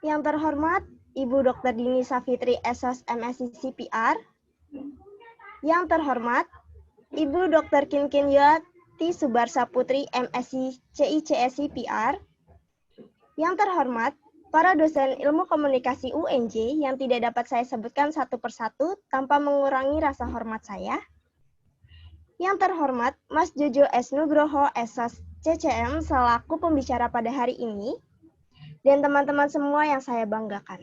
Yang terhormat Ibu Dr. Dini Safitri, SOS MSc CPR. Yang terhormat Ibu Dr. Kinkin Yuati Subarsa Putri, MSc CICS CPR. Yang terhormat para dosen ilmu komunikasi UNJ yang tidak dapat saya sebutkan satu persatu tanpa mengurangi rasa hormat saya. Yang terhormat Mas Jojo S. Nugroho, SOS CCM selaku pembicara pada hari ini, dan teman-teman semua yang saya banggakan.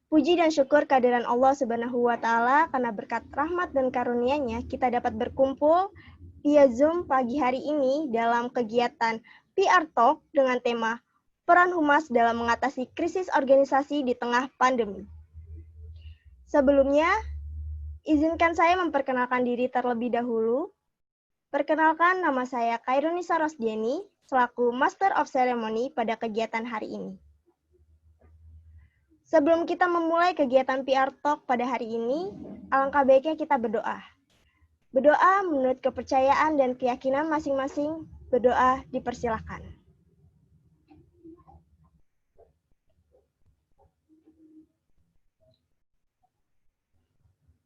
Puji dan syukur kehadiran Allah Subhanahu wa Ta'ala karena berkat rahmat dan karunia-Nya kita dapat berkumpul via Zoom pagi hari ini dalam kegiatan PR Talk dengan tema Peran Humas dalam mengatasi krisis organisasi di tengah pandemi. Sebelumnya, izinkan saya memperkenalkan diri terlebih dahulu. Perkenalkan, nama saya Kairunisa Rosdiani, selaku Master of Ceremony pada kegiatan hari ini. Sebelum kita memulai kegiatan PR Talk pada hari ini, alangkah baiknya kita berdoa. Berdoa menurut kepercayaan dan keyakinan masing-masing, berdoa dipersilahkan.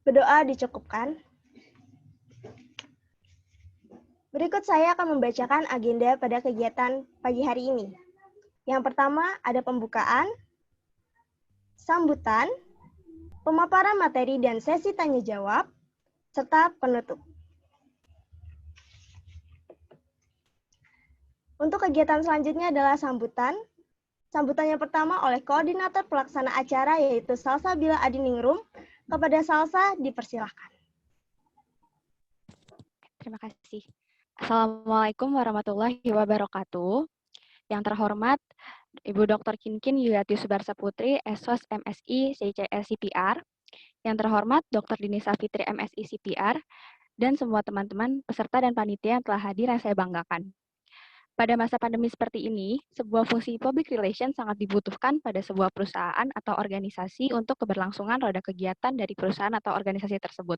Berdoa dicukupkan. Berikut saya akan membacakan agenda pada kegiatan pagi hari ini. Yang pertama ada pembukaan, sambutan, pemaparan materi dan sesi tanya jawab, serta penutup. Untuk kegiatan selanjutnya adalah sambutan. Sambutan yang pertama oleh koordinator pelaksana acara yaitu Salsabila Adiningrum. Kepada Salsa dipersilahkan. Terima kasih. Assalamualaikum warahmatullahi wabarakatuh. Yang terhormat Ibu Dr. Kinkin Yuliati Subarsa Putri, SOS MSI CICS CPR. Yang terhormat Dr. Dini Safitri, MSI CPR, dan semua teman-teman peserta dan panitia yang telah hadir yang saya banggakan. Pada masa pandemi seperti ini, sebuah fungsi public relations sangat dibutuhkan pada sebuah perusahaan atau organisasi untuk keberlangsungan roda kegiatan dari perusahaan atau organisasi tersebut.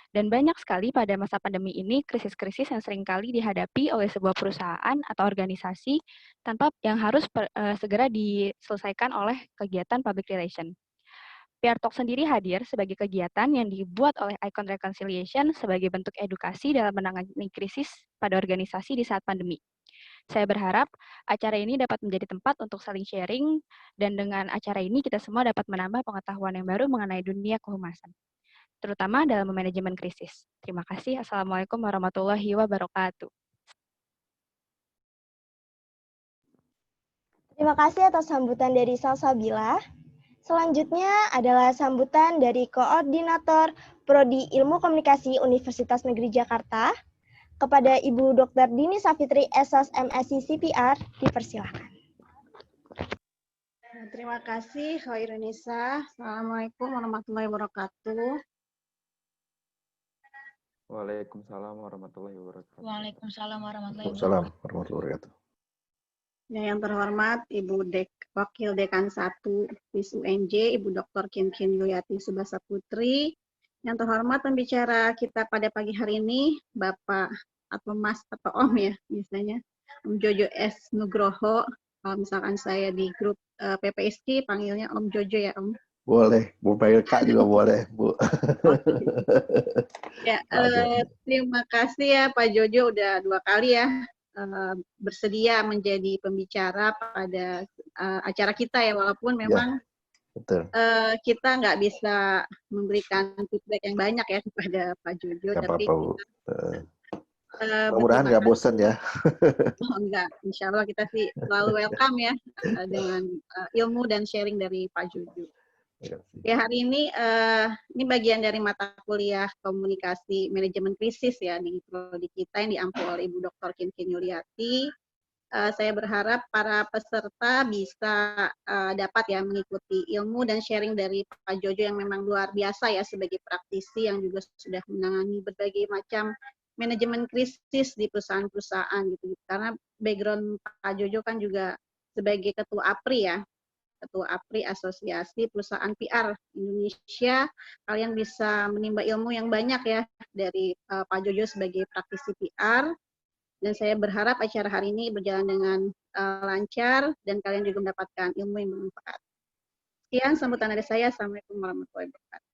Dan banyak sekali pada masa pandemi ini krisis-krisis yang seringkali dihadapi oleh sebuah perusahaan atau organisasi tanpa yang harus segera diselesaikan oleh kegiatan public relation. PR Talk sendiri hadir sebagai kegiatan yang dibuat oleh Icon Reconciliation sebagai bentuk edukasi dalam menangani krisis pada organisasi di saat pandemi. Saya berharap acara ini dapat menjadi tempat untuk saling sharing, dan dengan acara ini kita semua dapat menambah pengetahuan yang baru mengenai dunia kehumasan, terutama dalam manajemen krisis. Terima kasih. Assalamualaikum warahmatullahi wabarakatuh. Terima kasih atas sambutan dari Salsabila. Selanjutnya adalah sambutan dari Koordinator Prodi Ilmu Komunikasi Universitas Negeri Jakarta. Kepada Ibu Dr. Dini Safitri, SOS MSc CPR, dipersilahkan. Terima kasih, Khairunisa. Assalamualaikum warahmatullahi wabarakatuh. Waalaikumsalam warahmatullahi wabarakatuh. Waalaikumsalam warahmatullahi wabarakatuh. Yang terhormat Ibu Wakil Dekan 1 FIS UNJ, Ibu Dr. Kinkin Yuliati Subarsa Putri. Yang terhormat pembicara kita pada pagi hari ini, Bapak atau Mas atau Om ya, misalnya Om Jojo S. Nugroho. Kalau misalkan saya di grup PPSK, panggilnya Om Jojo ya, Om. Boleh, mau panggil Kak juga boleh, Bu. Ya, terima kasih ya Pak Jojo udah 2 kali ya bersedia menjadi pembicara pada acara kita ya, walaupun memang betul. Kita nggak bisa memberikan feedback yang banyak ya kepada Pak Jojo, tapi mudah-mudahan nggak bosan ya. Oh, enggak, insya Allah kita sih selalu welcome ya dengan ilmu dan sharing dari Pak Jojo. Ya, hari ini bagian dari mata kuliah komunikasi manajemen krisis ya di prodi kita yang diampu oleh Ibu Dr. Kinkin Yuliati. Saya berharap para peserta bisa dapat ya mengikuti ilmu dan sharing dari Pak Jojo yang memang luar biasa ya sebagai praktisi yang juga sudah menangani berbagai macam manajemen krisis di perusahaan-perusahaan gitu. Karena background Pak Jojo kan juga sebagai ketua APRI ya. Ketua APRI Asosiasi Perusahaan PR Indonesia. Kalian bisa menimba ilmu yang banyak ya dari Pak Jojo sebagai praktisi PR. Dan saya berharap acara hari ini berjalan dengan lancar dan kalian juga mendapatkan ilmu yang bermanfaat. Sekian sambutan dari saya. Assalamualaikum warahmatullahi wabarakatuh.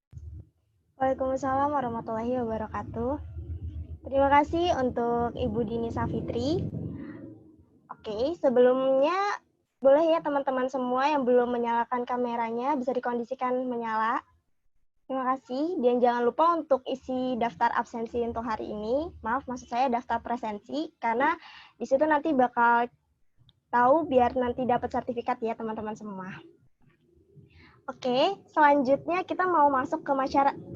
Waalaikumsalam warahmatullahi wabarakatuh. Terima kasih untuk Ibu Dini Safitri. Oke, sebelumnya boleh ya teman-teman semua yang belum menyalakan kameranya bisa dikondisikan menyala. Terima kasih, dan jangan lupa untuk isi daftar absensi untuk hari ini. Maaf, maksud saya daftar presensi, karena di situ nanti bakal tahu biar nanti dapat sertifikat ya teman-teman semua. Oke, selanjutnya kita mau masuk ke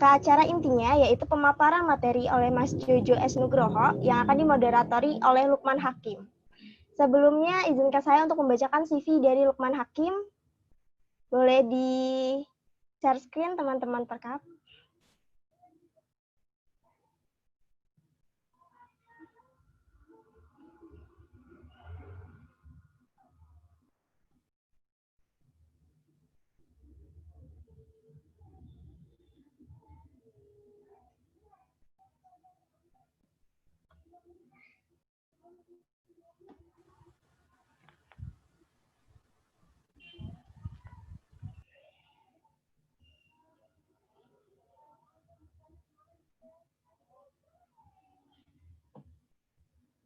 acara intinya, yaitu pemaparan materi oleh Mas Jojo S. Nugroho yang akan dimoderatori oleh Lukman Hakim. Sebelumnya, izinkan saya untuk membacakan CV dari Lukman Hakim. Boleh di-share screen, teman-teman perkap.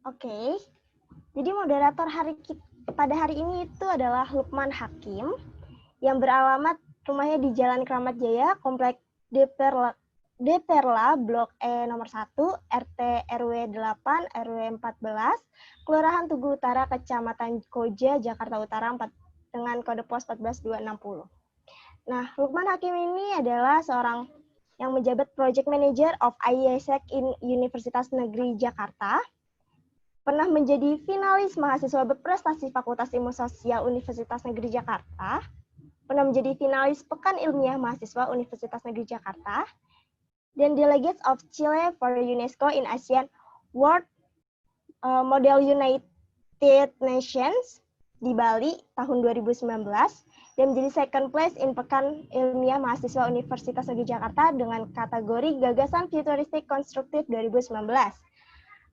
Oke, jadi moderator pada hari ini itu adalah Lukman Hakim yang beralamat rumahnya di Jalan Kramat Jaya, Komplek Deperla, Blok E nomor 1, RT RW 8, RW 14, Kelurahan Tugu Utara, Kecamatan Koja, Jakarta Utara dengan kode pos 14260. Nah, Lukman Hakim ini adalah seorang yang menjabat Project Manager of IESEC in Universitas Negeri Jakarta. Pernah menjadi finalis mahasiswa berprestasi Fakultas Ilmu Sosial Universitas Negeri Jakarta, pernah menjadi finalis Pekan Ilmiah Mahasiswa Universitas Negeri Jakarta, dan Delegates of Chile for UNESCO in ASEAN World Model United Nations di Bali tahun 2019, dan menjadi second place in Pekan Ilmiah Mahasiswa Universitas Negeri Jakarta dengan kategori Gagasan Futuristik Konstruktif 2019.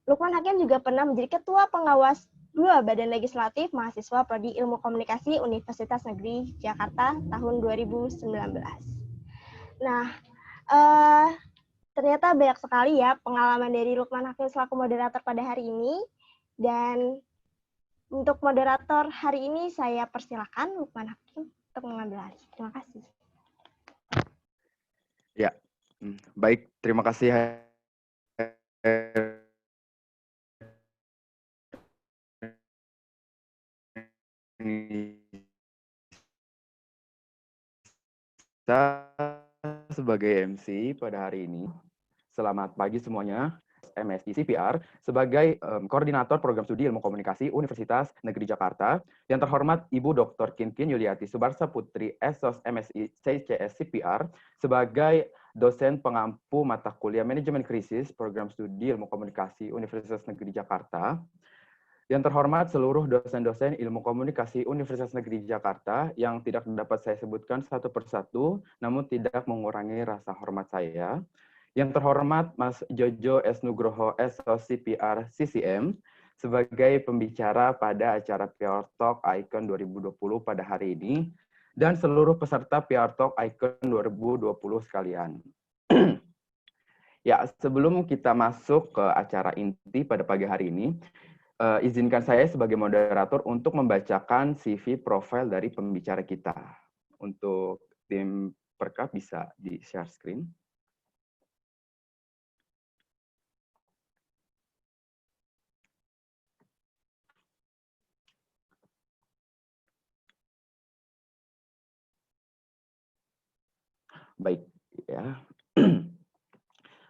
Lukman Hakim juga pernah menjadi Ketua Pengawas 2 Badan Legislatif Mahasiswa Prodi Ilmu Komunikasi Universitas Negeri Jakarta tahun 2019. Nah, ternyata banyak sekali ya pengalaman dari Lukman Hakim selaku moderator pada hari ini. Dan untuk moderator hari ini saya persilakan Lukman Hakim untuk mengambil alih. Terima kasih. Ya, baik. Terima kasih. Saya sebagai MC pada hari ini. Selamat pagi semuanya. MSI CPR sebagai Koordinator Program Studi Ilmu Komunikasi Universitas Negeri Jakarta. Yang terhormat Ibu Dr. Kinkin Yuliati Subarsa Putri, SOS MSI CCS CPR sebagai dosen pengampu mata kuliah Manajemen Krisis Program Studi Ilmu Komunikasi Universitas Negeri Jakarta. Yang terhormat seluruh dosen-dosen Ilmu Komunikasi Universitas Negeri Jakarta yang tidak dapat saya sebutkan satu persatu, namun tidak mengurangi rasa hormat saya. Yang terhormat Mas Jojo S. Nugroho SOS CPR CCM sebagai pembicara pada acara PR Talk Icon 2020 pada hari ini, dan seluruh peserta PR Talk Icon 2020 sekalian. Ya, sebelum kita masuk ke acara inti pada pagi hari ini, izinkan saya sebagai moderator untuk membacakan CV profil dari pembicara kita. Untuk tim perkap bisa di-share screen. Baik, ya.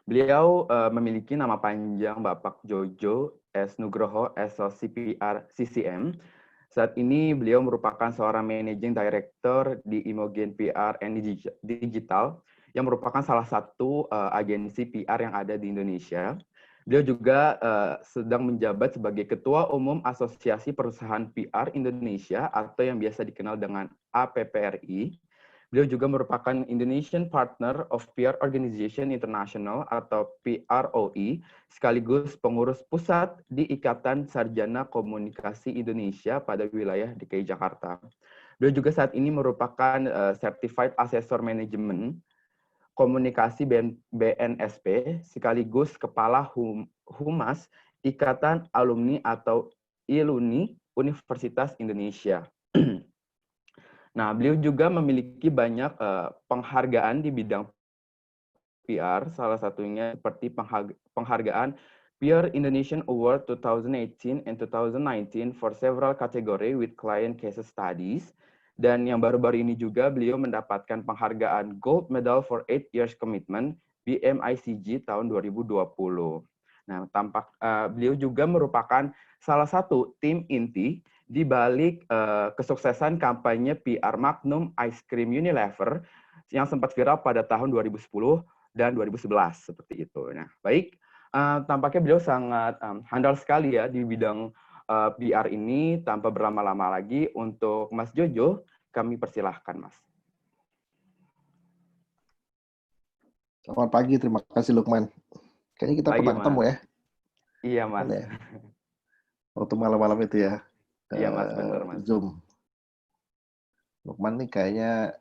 Beliau memiliki nama panjang Bapak Jojo S. Nugroho SOS CPR CCM. Saat ini beliau merupakan seorang Managing Director di Imogen PR and Digital, yang merupakan salah satu agensi PR yang ada di Indonesia. Beliau juga sedang menjabat sebagai Ketua Umum Asosiasi Perusahaan PR Indonesia atau yang biasa dikenal dengan APPRI. Beliau juga merupakan Indonesian Partner of PR Organization International atau PROI, sekaligus pengurus pusat di Ikatan Sarjana Komunikasi Indonesia pada wilayah DKI Jakarta. Beliau juga saat ini merupakan Certified Assessor Management Komunikasi BNSP, sekaligus Kepala Humas Ikatan Alumni atau ILUNI Universitas Indonesia. Nah, beliau juga memiliki banyak penghargaan di bidang PR, salah satunya seperti penghargaan PR Indonesian Award 2018 and 2019 for several category with client case studies. Dan yang baru-baru ini juga beliau mendapatkan penghargaan Gold Medal for 8 Years Commitment BMICG tahun 2020. Nah, beliau juga merupakan salah satu tim inti di balik kesuksesan kampanye PR Magnum Ice Cream Unilever yang sempat viral pada tahun 2010 dan 2011 seperti itu. Nah, baik, tampaknya beliau sangat handal sekali ya di bidang PR ini. Tanpa berlama-lama lagi, untuk Mas Jojo, kami persilahkan, Mas. Selamat pagi, terima kasih Lukman. Kayaknya kita pernah ketemu ya? Iya, Mas. Ya? Waktu malam-malam itu ya? Iya, Mas, benar, Mas. Zoom. Lukman nih kayaknya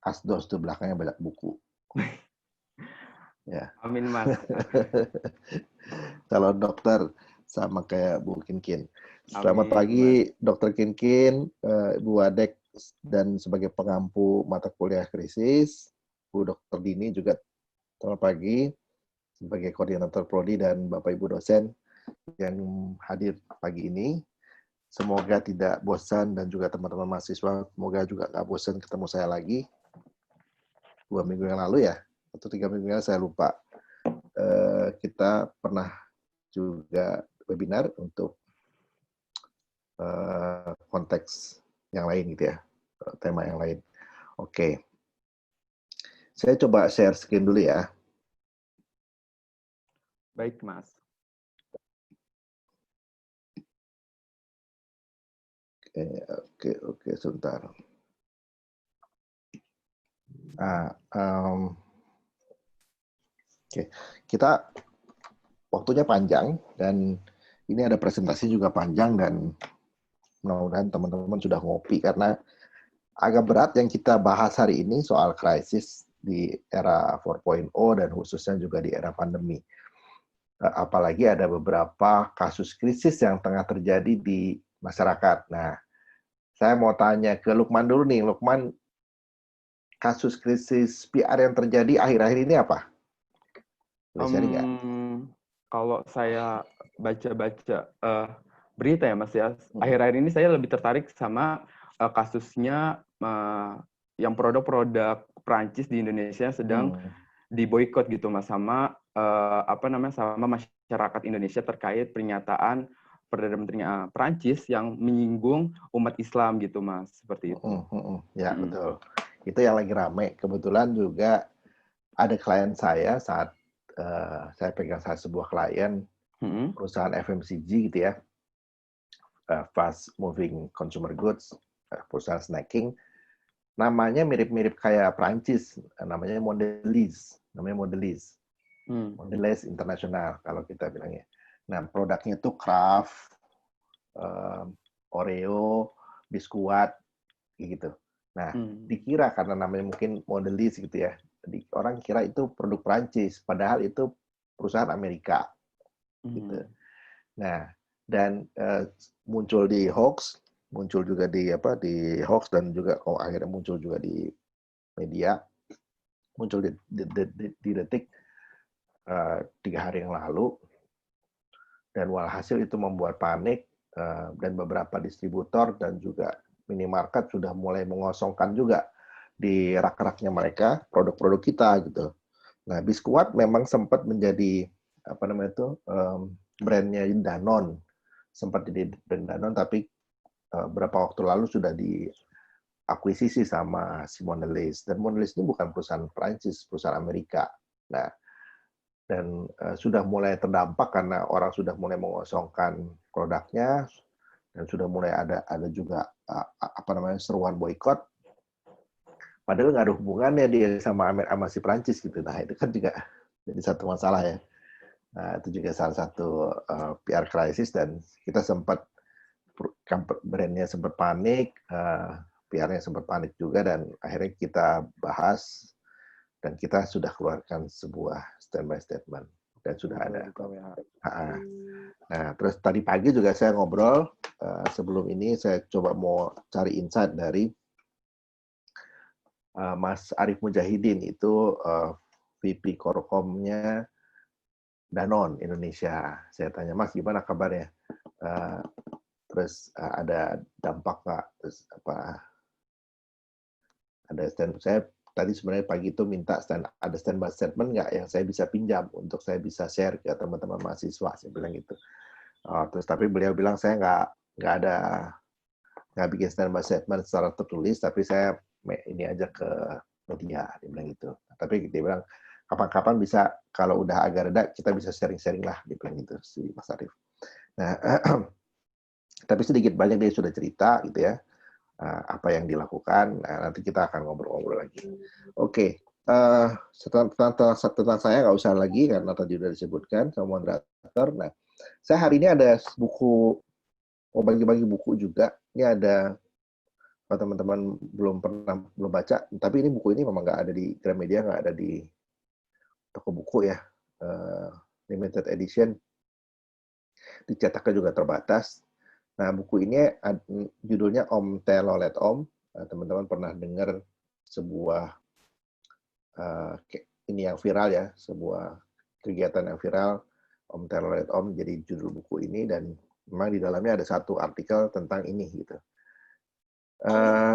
asdos tuh, belakangnya banyak buku. Ya. Amin, Mas. Calon dokter sama kayak Bu Kinkin. Selamat Amin, pagi, Dokter Kinkin, Bu Wadek, dan sebagai pengampu mata kuliah krisis, Bu Dokter Dini juga selamat pagi sebagai koordinator prodi dan Bapak Ibu dosen yang hadir pagi ini. Semoga tidak bosan dan juga teman-teman mahasiswa semoga juga nggak bosan ketemu saya lagi. 2 minggu yang lalu ya, atau 3 minggu yang lalu saya lupa. Kita pernah juga webinar untuk konteks yang lain gitu ya, tema yang lain. Oke. Saya coba share screen dulu ya. Baik, Mas. Oke, sebentar. Oke, kita waktunya panjang dan ini ada presentasi juga panjang dan mudah-mudahan teman-teman sudah ngopi karena agak berat yang kita bahas hari ini soal krisis di era 4.0 dan khususnya juga di era pandemi. Apalagi ada beberapa kasus krisis yang tengah terjadi di masyarakat. Nah, saya mau tanya ke Lukman dulu nih. Lukman, kasus krisis PR yang terjadi akhir-akhir ini apa? Boleh sharing nggak? Kalau saya baca-baca berita ya, Mas ya, akhir-akhir ini saya lebih tertarik sama kasusnya yang produk-produk Prancis di Indonesia sedang diboikot gitu, Mas, sama sama masyarakat Indonesia terkait pernyataan Perdana Menteri Prancis yang menyinggung umat Islam gitu, Mas, seperti itu. Ya, betul. Itu yang lagi rame. Kebetulan juga ada klien saya saat saya pegang sebuah klien perusahaan FMCG gitu ya, fast moving consumer goods, perusahaan snacking. Namanya mirip-mirip kayak Prancis, namanya Mondelez, Mondelez International kalau kita bilangnya. Nah, produknya itu Kraft, Oreo, biskuat, gitu. Nah, dikira karena namanya mungkin Mondelez gitu ya, orang kira itu produk Prancis, padahal itu perusahaan Amerika, gitu. Nah, dan muncul di hoax, muncul juga di hoax dan juga akhirnya muncul juga di media, muncul di Detik 3 hari yang lalu, dan walhasil itu membuat panik dan beberapa distributor dan juga minimarket sudah mulai mengosongkan juga di rak-raknya mereka produk-produk kita gitu. Nah, biskuat memang sempat menjadi brandnya Danone, sempat jadi brand Danone, tapi beberapa waktu lalu sudah diakuisisi sama si Mondelez. Dan Mondelez ini bukan perusahaan Prancis, perusahaan Amerika. Nah, dan sudah mulai terdampak karena orang sudah mulai mengosongkan produknya dan sudah mulai ada juga seruan boikot. Padahal nggak ada hubungannya dia sama si Prancis gitu. Nah itu kan juga jadi satu masalah ya. Nah itu juga salah satu PR krisis dan kita sempat brandnya sempat panik, PR-nya sempat panik juga dan akhirnya kita bahas dan kita sudah keluarkan sebuah standby statement dan sudah ada. Nah terus tadi pagi juga saya ngobrol sebelum ini saya coba mau cari insight dari Mas Arief Mujahidin itu VP Korkomnya Danone Indonesia. Saya tanya, Mas gimana kabarnya? Terus ada dampak nggak? Terus apa? Ada saya tadi sebenarnya pagi itu minta ada standby statement nggak yang saya bisa pinjam untuk saya bisa share ke teman-teman mahasiswa. Saya bilang gitu. Terus tapi beliau bilang saya nggak bikin standby statement secara tertulis, tapi saya ini aja ke media, dia bilang gitu. Tapi dia bilang kapan-kapan bisa kalau udah agak reda kita bisa sharing-sharing lah, dia bilang gitu si Mas Arief. Nah, tapi sedikit banyak dia sudah cerita gitu ya apa yang dilakukan. Nah, nanti kita akan ngobrol-ngobrol lagi. Oke, tentang saya nggak usah lagi karena tadi sudah disebutkan sama moderator. Nah, saya hari ini ada buku, mau bagi-bagi buku juga. Ini ada kalau teman-teman belum baca, tapi ini buku ini memang nggak ada di Gramedia, nggak ada di toko buku ya, limited edition, dicetaknya juga terbatas. Nah buku ini judulnya Om Telolet Om. Teman-teman pernah dengar sebuah ini yang viral ya, sebuah kegiatan yang viral Om Telolet Om jadi judul buku ini dan memang di dalamnya ada satu artikel tentang ini gitu.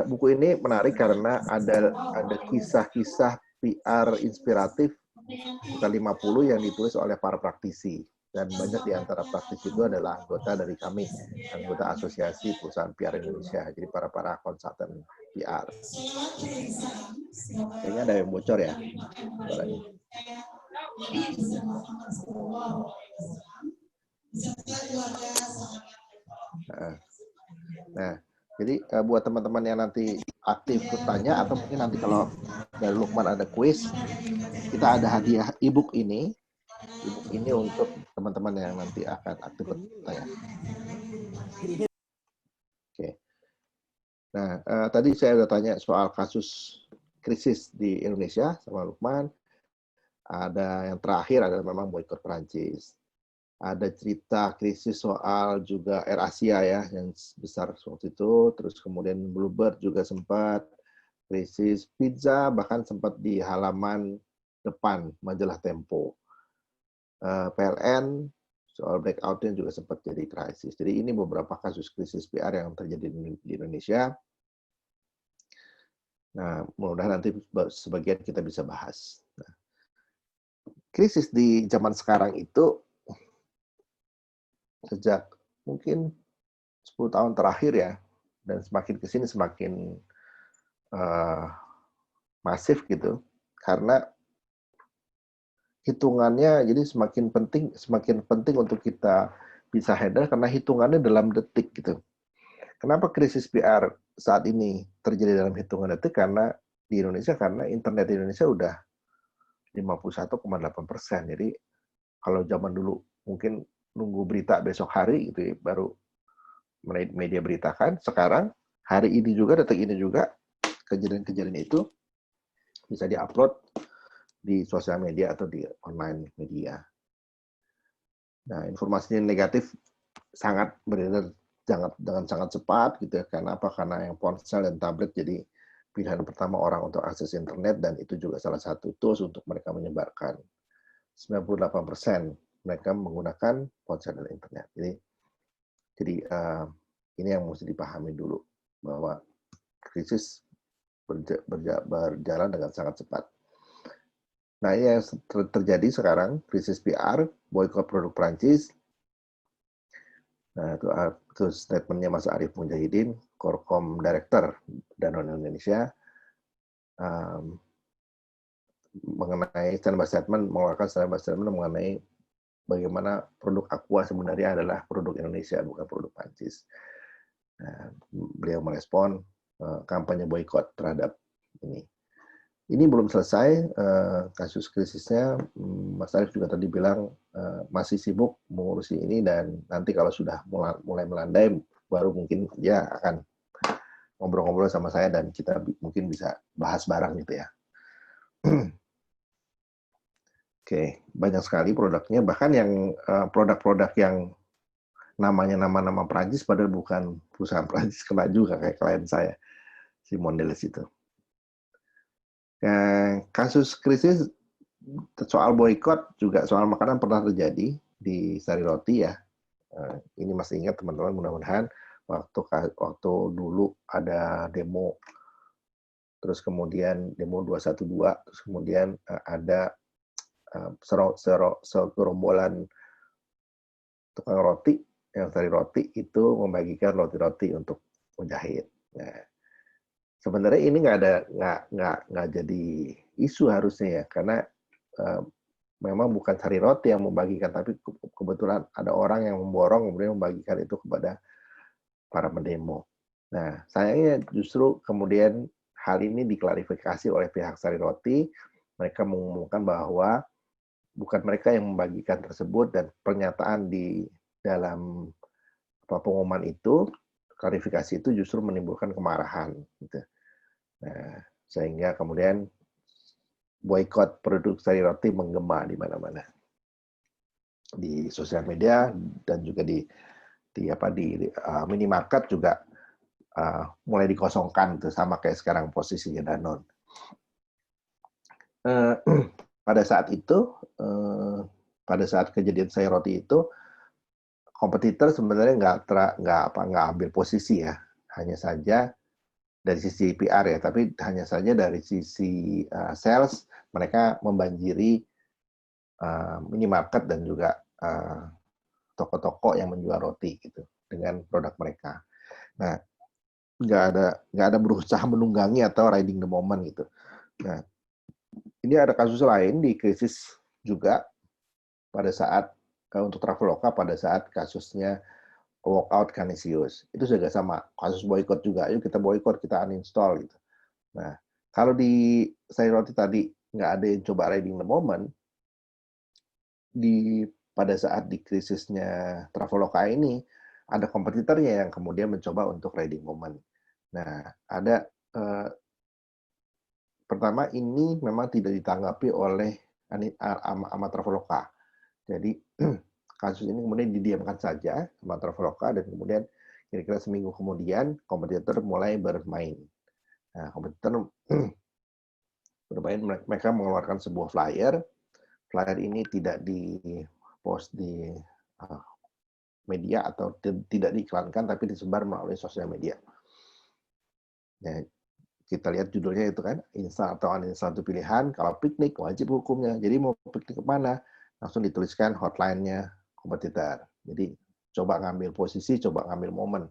Buku ini menarik karena ada kisah-kisah PR inspiratif sekitar 50 yang ditulis oleh para praktisi dan banyak di antara praktisi itu adalah anggota dari kami, anggota Asosiasi Perusahaan PR Indonesia, jadi para konsultan PR. Kayaknya ada yang bocor ya suaranya. Nah, jadi buat teman-teman yang nanti aktif bertanya atau mungkin nanti kalau dari Lukman ada kuis, kita ada hadiah e-book ini untuk teman-teman yang nanti akan aktif bertanya. Oke. Nah, tadi saya sudah tanya soal kasus krisis di Indonesia sama Lukman. Ada yang terakhir adalah memang boikot Perancis. Ada cerita krisis soal juga AirAsia ya yang besar waktu itu, terus kemudian Bluebird juga sempat krisis, pizza bahkan sempat di halaman depan majalah Tempo. PLN soal blackout-nya juga sempat jadi krisis. Jadi ini beberapa kasus krisis PR yang terjadi di Indonesia. Nah, mudah-mudahan nanti sebagian kita bisa bahas. Nah, krisis di zaman sekarang itu sejak mungkin 10 tahun terakhir ya, dan semakin ke sini semakin masif gitu, karena hitungannya jadi semakin penting untuk kita bisa handle karena hitungannya dalam detik gitu. Kenapa krisis PR saat ini terjadi dalam hitungan detik? Karena di Indonesia, karena internet di Indonesia udah 51,8%. Jadi kalau zaman dulu mungkin nunggu berita besok hari gitu ya, baru media beritakan. Sekarang hari ini juga, detik ini juga kejadian-kejadian itu bisa diupload di sosial media atau di online media. Nah, informasinya negatif sangat beredar dengan sangat cepat gitu ya. Karena apa? Karena yang ponsel dan tablet jadi pilihan pertama orang untuk akses internet dan itu juga salah satu tools untuk mereka menyebarkan. 98% mereka menggunakan ponsel dan internet. Jadi ini yang mesti dipahami dulu bahwa krisis berjalan dengan sangat cepat. Nah, ini yang terjadi sekarang, krisis PR, boikot produk Prancis. Nah, itu statementnya Mas Arief Mujahidin, Korkom Director Danone Indonesia, mengenai mengeluarkan standby statement mengenai bagaimana produk Aqua sebenarnya adalah produk Indonesia, bukan produk Prancis. Nah, beliau merespon kampanye boikot terhadap ini. ini belum selesai kasus krisisnya. Mas Arief juga tadi bilang masih sibuk mengurusi ini, dan nanti kalau sudah mulai melandai, baru mungkin dia akan ngobrol-ngobrol sama saya dan kita mungkin bisa bahas bareng gitu ya. Oke, banyak sekali produknya, bahkan yang produk-produk yang namanya nama-nama Prancis padahal bukan perusahaan Prancis, kena juga kayak klien saya, si Mondelez itu. Kasus krisis soal boykot juga soal makanan pernah terjadi di Sari Roti ya. Ini masih ingat teman-teman, mudah-mudahan waktu dulu ada demo, terus kemudian demo 212, terus kemudian ada segerombolan tukang roti yang Sari Roti itu membagikan roti-roti untuk menjahit. Nah, sebenarnya ini nggak jadi isu harusnya ya, karena memang bukan Sari Roti yang membagikan, tapi kebetulan ada orang yang memborong kemudian membagikan itu kepada para pendemo. Nah, sayangnya justru kemudian hal ini diklarifikasi oleh pihak Sari Roti. Mereka mengumumkan bahwa bukan mereka yang membagikan tersebut, dan pernyataan di dalam pengumuman itu, klarifikasi itu justru menimbulkan kemarahan. Gitu. Nah, sehingga kemudian boykot produk Sari Roti menggema di mana-mana, di sosial media dan juga di minimarket juga mulai dikosongkan, itu sama kayak sekarang posisinya Danone. Pada saat itu, pada saat kejadian Sari Roti itu, kompetitor sebenarnya nggak ambil posisi ya, hanya saja dari sisi PR ya, tapi hanya saja dari sisi sales mereka membanjiri minimarket dan juga toko-toko yang menjual roti gitu dengan produk mereka. Nah, nggak ada berusaha menunggangi atau riding the moment gitu. Nah, ini ada kasus lain di krisis juga pada saat untuk Traveloka pada saat kasusnya walkout Canisius. Itu juga sama, kasus boykot juga. Yuk kita boykot, kita uninstall gitu. Nah, kalau di Sari Roti tadi nggak ada yang coba riding the moment, pada saat di krisisnya Traveloka ini ada kompetitornya yang kemudian mencoba untuk riding moment. Nah, ada pertama ini memang tidak ditanggapi oleh sama Traveloka. Jadi kasus ini kemudian didiamkan saja sama Traveloka, dan kemudian kira-kira seminggu kemudian kompetitor mulai bermain. Nah, kompetitor bermain, mereka mengeluarkan sebuah flyer. Flyer ini tidak di-post di media atau tidak diiklankan, tapi disebar melalui sosial media. Nah, kita lihat judulnya itu kan, install atau uninstall itu pilihan, kalau piknik wajib hukumnya. Jadi mau piknik kemana? Langsung dituliskan hotline-nya kompetitor. Jadi coba ngambil posisi, coba ngambil momen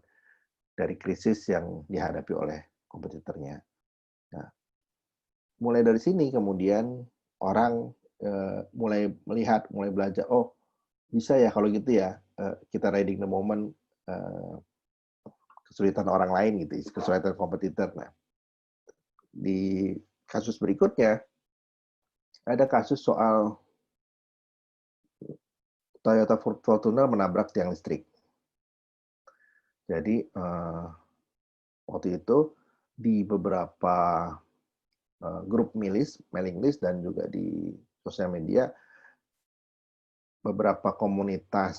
dari krisis yang dihadapi oleh kompetitornya. Nah, mulai dari sini kemudian orang mulai melihat, mulai belajar, oh bisa ya kalau gitu ya, kita riding the moment kesulitan orang lain gitu, kesulitan kompetitor. Nah, di kasus berikutnya ada kasus soal Toyota Fortuner menabrak tiang listrik. Jadi waktu itu di beberapa grup mailing list dan juga di sosial media, beberapa komunitas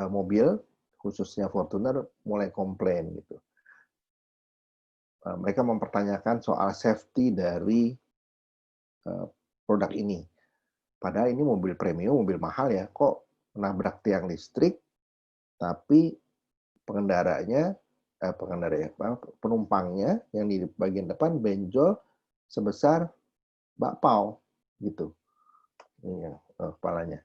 mobil khususnya Fortuner mulai komplain gitu. Mereka mempertanyakan soal safety dari produk ini. Padahal ini mobil premium, mobil mahal ya, kok menabrak tiang listrik, tapi penumpangnya yang di bagian depan benjol sebesar bakpao gitu. Ini kepalanya.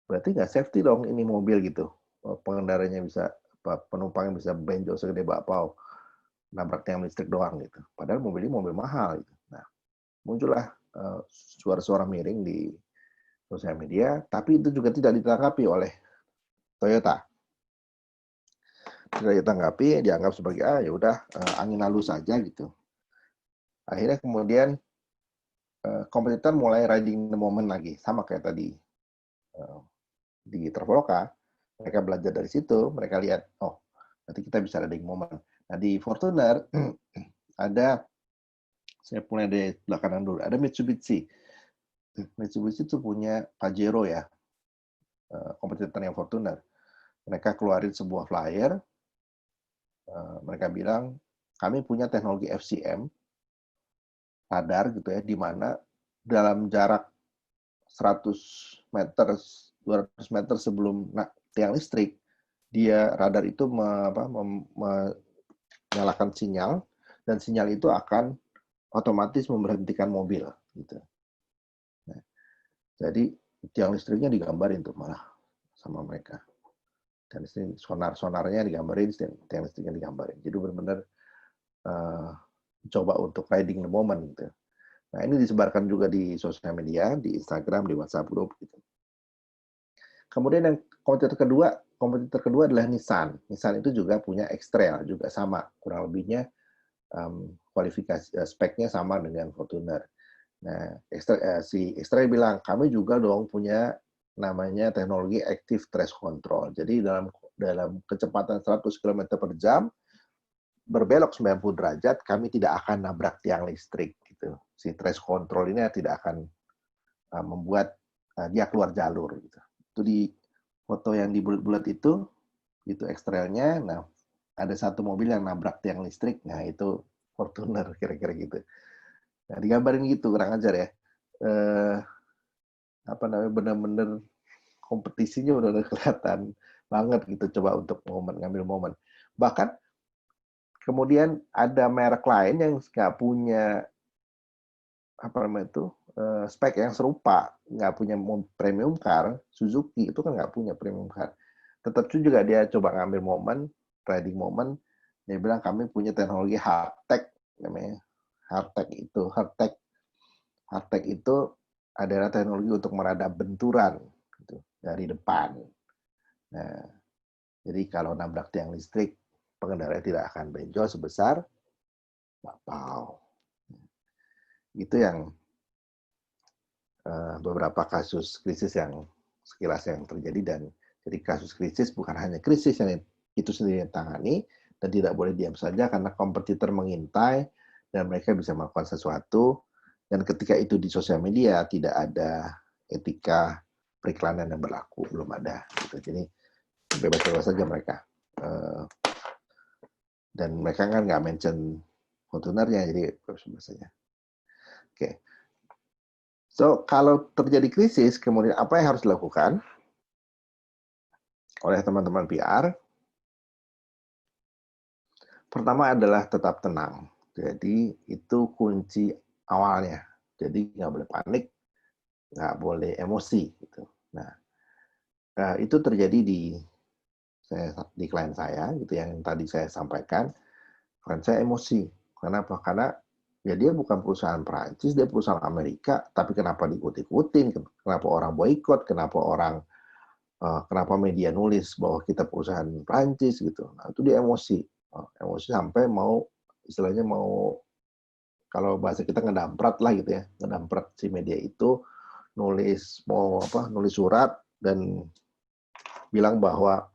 Berarti nggak safety dong ini mobil gitu. Pengendaranya bisa, penumpangnya bisa benjol segede bakpao, nabrak tiang listrik doang gitu. Padahal mobil ini mobil mahal gitu. Nah, muncullah suara-suara miring di sosial media, tapi itu juga tidak ditanggapi oleh Toyota. Tidak ditanggapi, dianggap sebagai ya udah angin lalu saja gitu. Akhirnya kemudian kompetitor mulai riding the moment lagi, sama kayak tadi di Traveloka. Mereka belajar dari situ, mereka lihat, oh, nanti kita bisa riding moment. Nah, di Fortuner ada, saya mulai dari belakangan dulu, ada Mitsubishi. Mitsubishi itu punya Pajero ya, kompetitornya Fortuner. Mereka keluarin sebuah flyer, mereka bilang, kami punya teknologi FCM, radar gitu ya, di mana dalam jarak 100 meter, 200 meter sebelum tiang listrik, dia radar itu menyalakan sinyal, dan sinyal itu akan otomatis memberhentikan mobil. Gitu. Nah, jadi tiang listriknya digambarin tuh malah sama mereka. Dan sonar-sonarnya digambarin, tiang listriknya digambarin. Jadi benar-benar coba untuk riding the moment gitu. Nah, ini disebarkan juga di sosial media, di Instagram, di WhatsApp group gitu. Kemudian yang kompetitor kedua adalah Nissan. Nissan itu juga punya X-Trail, juga sama, kurang lebihnya kualifikasi speknya sama dengan Fortuner. Nah, si X-Trail bilang, kami juga dong punya namanya teknologi Active Trace Control. Jadi dalam kecepatan 100 km per jam, berbelok 90 derajat, kami tidak akan nabrak tiang listrik. Gitu. Si trace control ini tidak akan membuat dia keluar jalur. Gitu. Itu di foto yang di bulat-bulat itu X-Trail-nya. Nah, ada satu mobil yang nabrak tiang listrik. Nah, itu Fortuner kira-kira gitu. Nah, digambarin gitu, kurang ajar ya. Benar-benar kompetisinya udah kelihatan banget gitu, coba untuk ngambil momen. Bahkan kemudian ada merek lain yang nggak punya spek yang serupa, nggak punya premium car. Suzuki itu kan nggak punya premium car. Tetap juga dia coba ngambil momen, riding moment. Dia bilang kami punya teknologi hardtech, namanya hardtech itu adalah teknologi untuk meredam benturan gitu, dari depan. Nah, jadi kalau nabrak tiang listrik, pengendara tidak akan benjol sebesar bapau. Itu yang beberapa kasus krisis yang sekilas yang terjadi, dan jadi kasus krisis bukan hanya krisis yang itu sendiri yang tangani, dan tidak boleh diam saja karena kompetitor mengintai dan mereka bisa melakukan sesuatu, dan ketika itu di sosial media tidak ada etika periklanan yang berlaku, belum ada. Gitu. Jadi bebas-bebas saja mereka. Dan mereka kan nggak mention Fortunernya, jadi bebas-bebas saja. Oke. So, kalau terjadi krisis, kemudian apa yang harus dilakukan oleh teman-teman PR? Pertama adalah tetap tenang. Jadi, itu kunci awalnya. Jadi, nggak boleh panik, nggak boleh emosi. Gitu. Nah, itu terjadi di klien saya, gitu yang tadi saya sampaikan. Klien saya emosi. Kenapa? Karena ya dia bukan perusahaan Perancis, dia perusahaan Amerika, tapi kenapa diikut-ikutin? Kenapa orang boikot? Kenapa media nulis bahwa kita perusahaan Perancis gitu? Nah, itu dia emosi, emosi sampai istilahnya kalau bahasa kita ngedamprat lah gitu ya, ngedamprat si media itu nulis surat dan bilang bahwa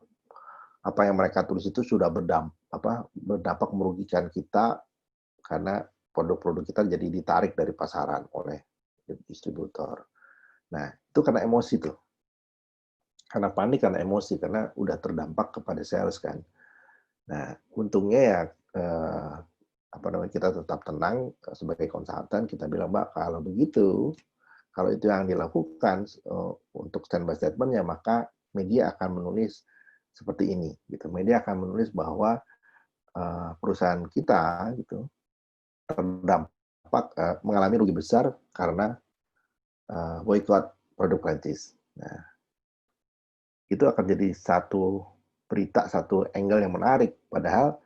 apa yang mereka tulis itu sudah berdampak merugikan kita karena produk-produk kita jadi ditarik dari pasaran oleh distributor. Nah, itu karena emosi tuh. Karena panik, karena emosi, karena udah terdampak kepada sales kan. Nah, untungnya ya kita tetap tenang sebagai konsultan, kita bilang, Mbak, kalau begitu, kalau itu yang dilakukan untuk standby statement-nya, maka media akan menulis seperti ini gitu. Media akan menulis bahwa perusahaan kita gitu terdampak mengalami rugi besar karena boikot produk Prancis. Nah, itu akan jadi satu berita, satu angle yang menarik. Padahal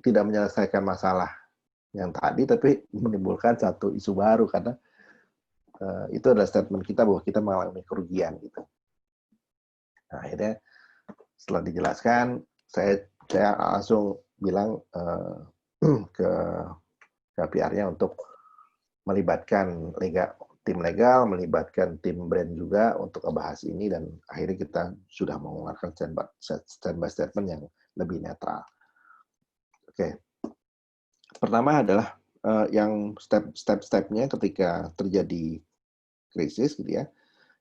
tidak menyelesaikan masalah yang tadi, tapi menimbulkan satu isu baru karena itu adalah statement kita bahwa kita mengalami kerugian gitu. Nah, akhirnya setelah dijelaskan, saya langsung bilang ke PR-nya untuk melibatkan tim legal, melibatkan tim brand juga untuk membahas ini, dan akhirnya kita sudah mengeluarkan standby statement yang lebih netral. Oke. Pertama adalah yang step-stepnya ketika terjadi krisis gitu ya.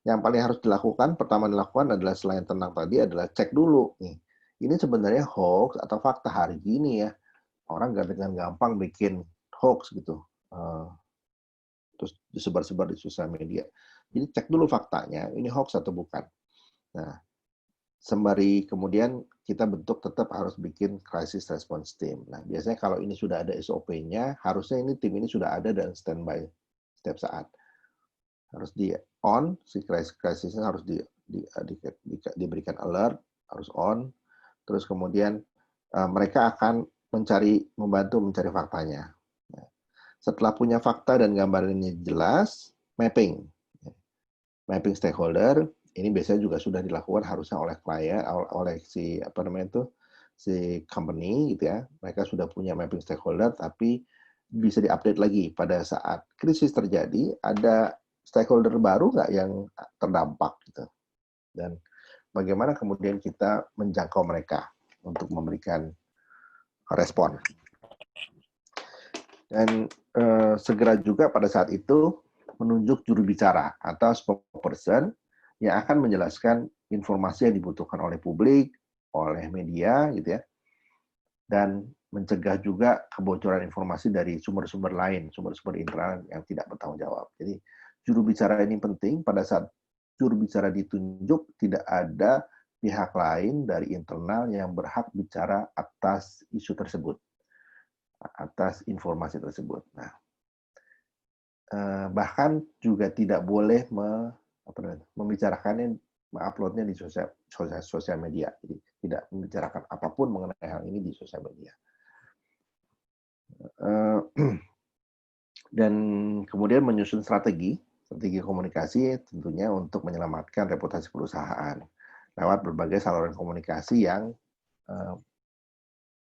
Yang paling harus dilakukan, pertama dilakukan adalah selain tenang tadi adalah cek dulu nih. Ini sebenarnya hoax atau fakta hari ini ya. Orang nggak dengan gampang bikin hoax gitu. Terus disebar-sebar di sosial media. Jadi cek dulu faktanya, ini hoax atau bukan. Nah, sembari kemudian kita bentuk tetap harus bikin crisis response team. Nah, biasanya kalau ini sudah ada SOP-nya, harusnya ini tim ini sudah ada dan standby setiap saat. Harus di on, si crisisnya harus diberikan alert, harus on. Terus kemudian mereka akan membantu mencari faktanya. Setelah punya fakta dan gambarannya jelas, mapping stakeholder ini biasanya juga sudah dilakukan harusnya oleh klien, oleh si company gitu ya. Mereka sudah punya mapping stakeholder, tapi bisa diupdate lagi pada saat krisis terjadi, ada stakeholder baru nggak yang terdampak gitu. Dan bagaimana kemudian kita menjangkau mereka untuk memberikan respon. Dan segera juga pada saat itu menunjuk juru bicara atau spokesperson yang akan menjelaskan informasi yang dibutuhkan oleh publik, oleh media, gitu ya, dan mencegah juga kebocoran informasi dari sumber-sumber lain, sumber-sumber internal yang tidak bertanggung jawab. Jadi juru bicara ini penting. Pada saat juru bicara ditunjuk, tidak ada pihak lain dari internal yang berhak bicara atas isu tersebut, atas informasi tersebut. Nah, bahkan juga tidak boleh membicarakannya, menguploadnya di sosial media. Jadi tidak membicarakan apapun mengenai hal ini di sosial media. Dan kemudian menyusun strategi komunikasi tentunya untuk menyelamatkan reputasi perusahaan lewat berbagai saluran komunikasi yang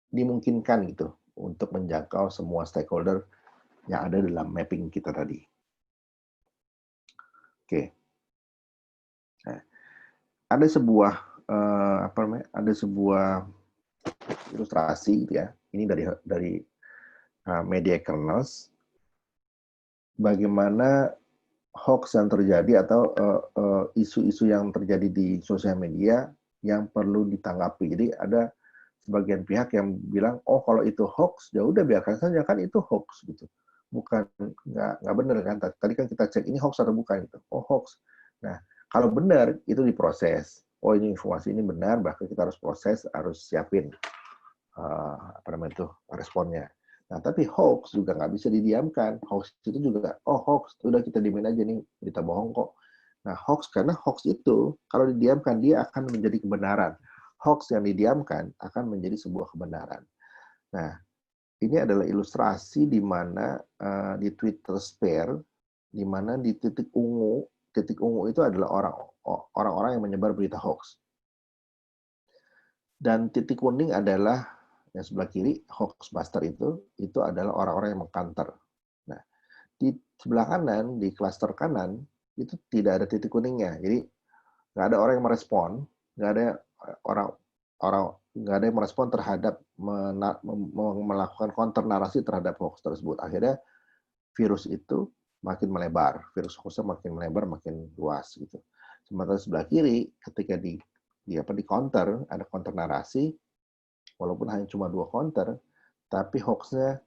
dimungkinkan gitu untuk menjangkau semua stakeholder yang ada dalam mapping kita tadi. Oke. Nah, ada sebuah ilustrasi gitu ya. Ini dari media kernels, bagaimana hoax yang terjadi atau isu-isu yang terjadi di sosial media yang perlu ditanggapi. Jadi ada sebagian pihak yang bilang, oh kalau itu hoax, ya udah biarkan saja, kan itu hoax gitu. Bukan, nggak benar kan? Tadi kan kita cek ini hoax atau bukan gitu. Oh hoax. Nah kalau benar itu diproses. Oh ini informasi ini benar, bahkan kita harus proses, harus siapin responnya. Nah, tapi hoax juga nggak bisa didiamkan. Hoax itu juga, oh hoax, udah kita diemin aja nih, berita bohong kok. Nah, hoax, karena hoax itu, kalau didiamkan, dia akan menjadi kebenaran. Hoax yang didiamkan akan menjadi sebuah kebenaran. Nah, ini adalah ilustrasi di mana di Twitter Sphere, di mana di titik ungu itu adalah orang-orang yang menyebar berita hoax. Dan titik kuning adalah yang sebelah kiri, hoaxbuster itu adalah orang-orang yang mengcounter. Nah, di sebelah kanan, di klaster kanan, itu tidak ada titik kuningnya. Jadi, nggak ada orang yang merespon, nggak ada nggak ada yang merespon terhadap melakukan counter narasi terhadap hoax tersebut. Akhirnya, virus itu makin melebar. Virus hoaxnya makin melebar, makin luas. Gitu. Sementara sebelah kiri, ketika di counter, ada counter narasi, walaupun hanya cuma 2 counter, tapi hoax-nya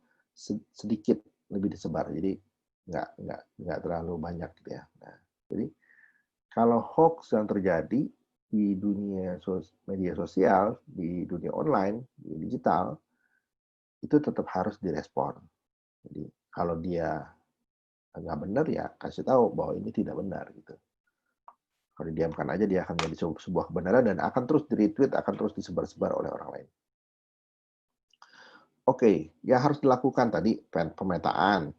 sedikit lebih disebar, jadi nggak terlalu banyak gitu ya. Nah, jadi kalau hoax yang terjadi di dunia media sosial, di dunia online, di digital, itu tetap harus direspon. Jadi kalau dia nggak benar ya kasih tahu bahwa ini tidak benar gitu. Kalau didiamkan aja dia akan menjadi sebuah kebenaran dan akan terus di-retweet, akan terus disebar-sebar oleh orang lain. Oke, yang harus dilakukan tadi pemetaan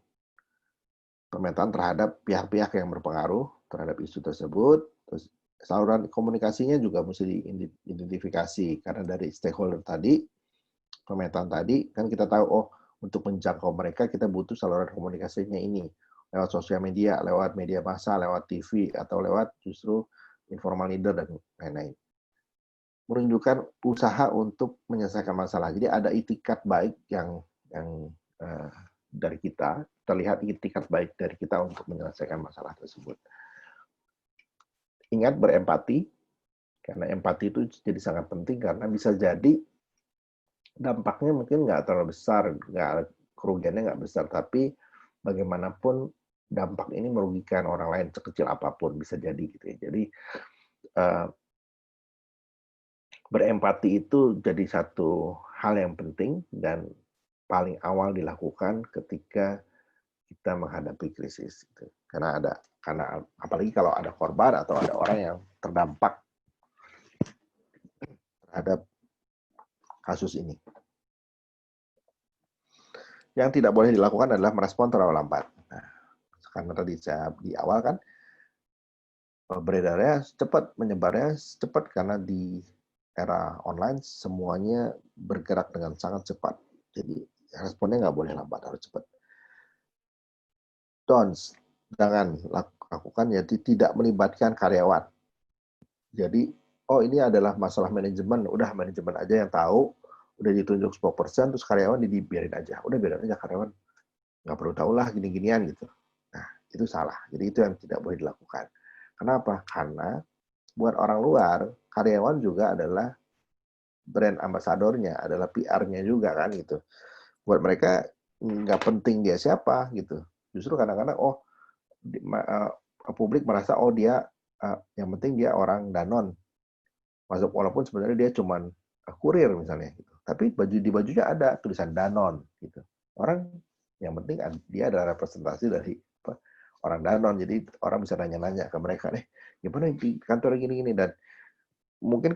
terhadap pihak-pihak yang berpengaruh terhadap isu tersebut. Terus saluran komunikasinya juga mesti diidentifikasi karena dari stakeholder tadi, pemetaan tadi kan kita tahu oh untuk menjangkau mereka kita butuh saluran komunikasinya ini. lewat sosial media, lewat media massa, lewat TV, atau lewat justru informal leader dan lain-lain. Menunjukkan usaha untuk menyelesaikan masalah. Jadi ada itikat baik yang dari kita, terlihat itikat baik dari kita untuk menyelesaikan masalah tersebut. Ingat berempati, karena empati itu jadi sangat penting karena bisa jadi dampaknya mungkin nggak terlalu besar, kerugiannya nggak besar, tapi bagaimanapun dampak ini merugikan orang lain sekecil apapun bisa jadi gitu ya. Jadi berempati itu jadi satu hal yang penting dan paling awal dilakukan ketika kita menghadapi krisis. Gitu. Karena apalagi kalau ada korban atau ada orang yang terdampak terhadap kasus ini. Yang tidak boleh dilakukan adalah merespon terlalu lambat. Nah, karena tadi saya di awal kan beredarnya cepat, menyebarnya cepat karena di era online semuanya bergerak dengan sangat cepat. Jadi responnya nggak boleh lambat, harus cepat. Jangan lakukan, jadi tidak melibatkan karyawan. Jadi, ini adalah masalah manajemen, udah manajemen aja yang tahu, udah ditunjuk 10%, terus karyawan dibiarin aja. Udah biarin aja karyawan, nggak perlu tahu lah gini-ginian gitu. Nah, itu salah. Jadi itu yang tidak boleh dilakukan. Kenapa? Karena buat orang luar, karyawan juga adalah brand ambasadornya, adalah PR-nya juga kan gitu. Buat mereka nggak penting dia siapa gitu. Justru kadang-kadang publik merasa dia yang penting dia orang Danon. Walaupun sebenarnya dia cuman kurir misalnya gitu. Tapi di bajunya ada tulisan Danon gitu. Orang yang penting dia adalah representasi dari orang Danon. Jadi orang bisa nanya-nanya ke mereka nih, gimana di kantor gini-gini, dan mungkin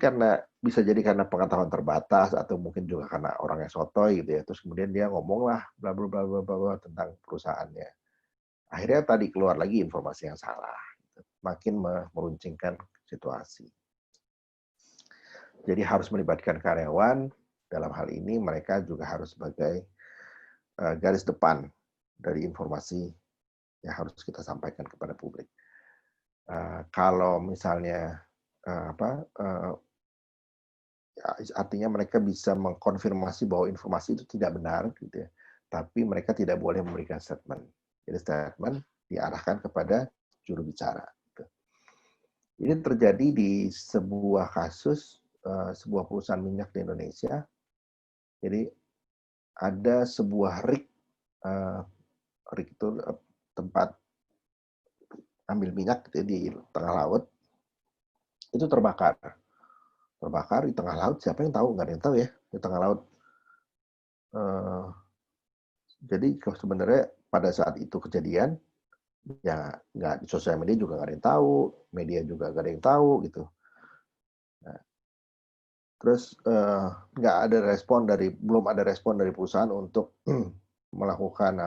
bisa jadi karena pengetahuan terbatas atau mungkin juga karena orangnya sotoy gitu ya. Terus kemudian dia ngomong lah bla bla bla bla bla tentang perusahaannya. Akhirnya tadi keluar lagi informasi yang salah. Gitu. Makin meruncingkan situasi. Jadi harus melibatkan karyawan. Dalam hal ini mereka juga harus sebagai garis depan dari informasi yang harus kita sampaikan kepada publik. Kalau misalnya artinya mereka bisa mengkonfirmasi bahwa informasi itu tidak benar, gitu ya. Tapi mereka tidak boleh memberikan statement. Jadi statement diarahkan kepada juru bicara. Gitu. Ini terjadi di sebuah kasus sebuah perusahaan minyak di Indonesia. Jadi ada sebuah rig itu tempat ambil minyak gitu ya, di tengah laut, itu terbakar di tengah laut. Siapa yang tahu? Nggak ada yang tahu ya di tengah laut. Jadi sebenarnya pada saat itu kejadian ya nggak di sosial media juga nggak ada yang tahu, media juga nggak ada yang tahu gitu. Nah, terus belum ada respon dari perusahaan untuk melakukan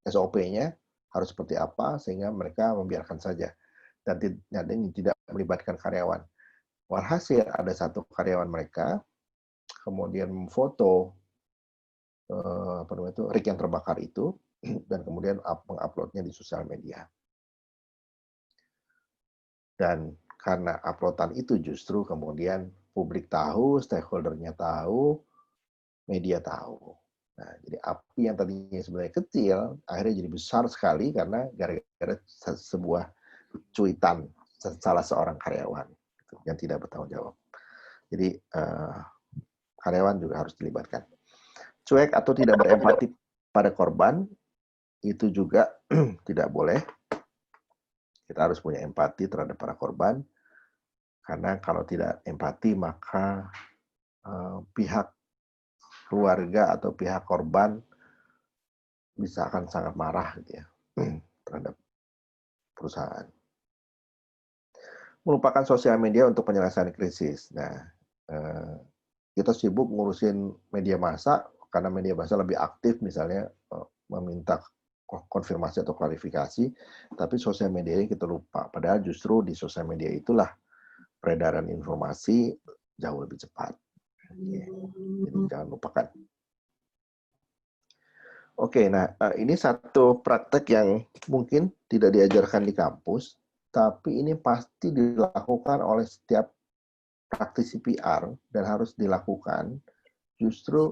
SOP-nya harus seperti apa sehingga mereka membiarkan saja dan tidak melibatkan karyawan. Walhasil ada satu karyawan mereka kemudian memfoto rig yang terbakar itu dan kemudian menguploadnya di sosial media. Dan karena uploadan itu justru kemudian publik tahu, stakeholder-nya tahu, media tahu. Nah, jadi api yang tadinya sebenarnya kecil akhirnya jadi besar sekali karena gara-gara sebuah cuitan salah seorang karyawan yang tidak bertanggung jawab. Jadi karyawan juga harus dilibatkan. Cuek atau tidak berempati pada korban itu juga tidak boleh. Kita harus punya empati terhadap para korban, karena kalau tidak empati maka pihak keluarga atau pihak korban bisa akan sangat marah gitu ya terhadap perusahaan. Melupakan sosial media untuk penyelesaian krisis. Nah, kita sibuk ngurusin media massa karena media massa lebih aktif misalnya meminta konfirmasi atau klarifikasi, tapi sosial media kita lupa. Padahal justru di sosial media itulah peredaran informasi jauh lebih cepat. Jadi jangan lupakan. Oke, nah ini satu praktek yang mungkin tidak diajarkan di kampus, tapi ini pasti dilakukan oleh setiap praktisi PR dan harus dilakukan. Justru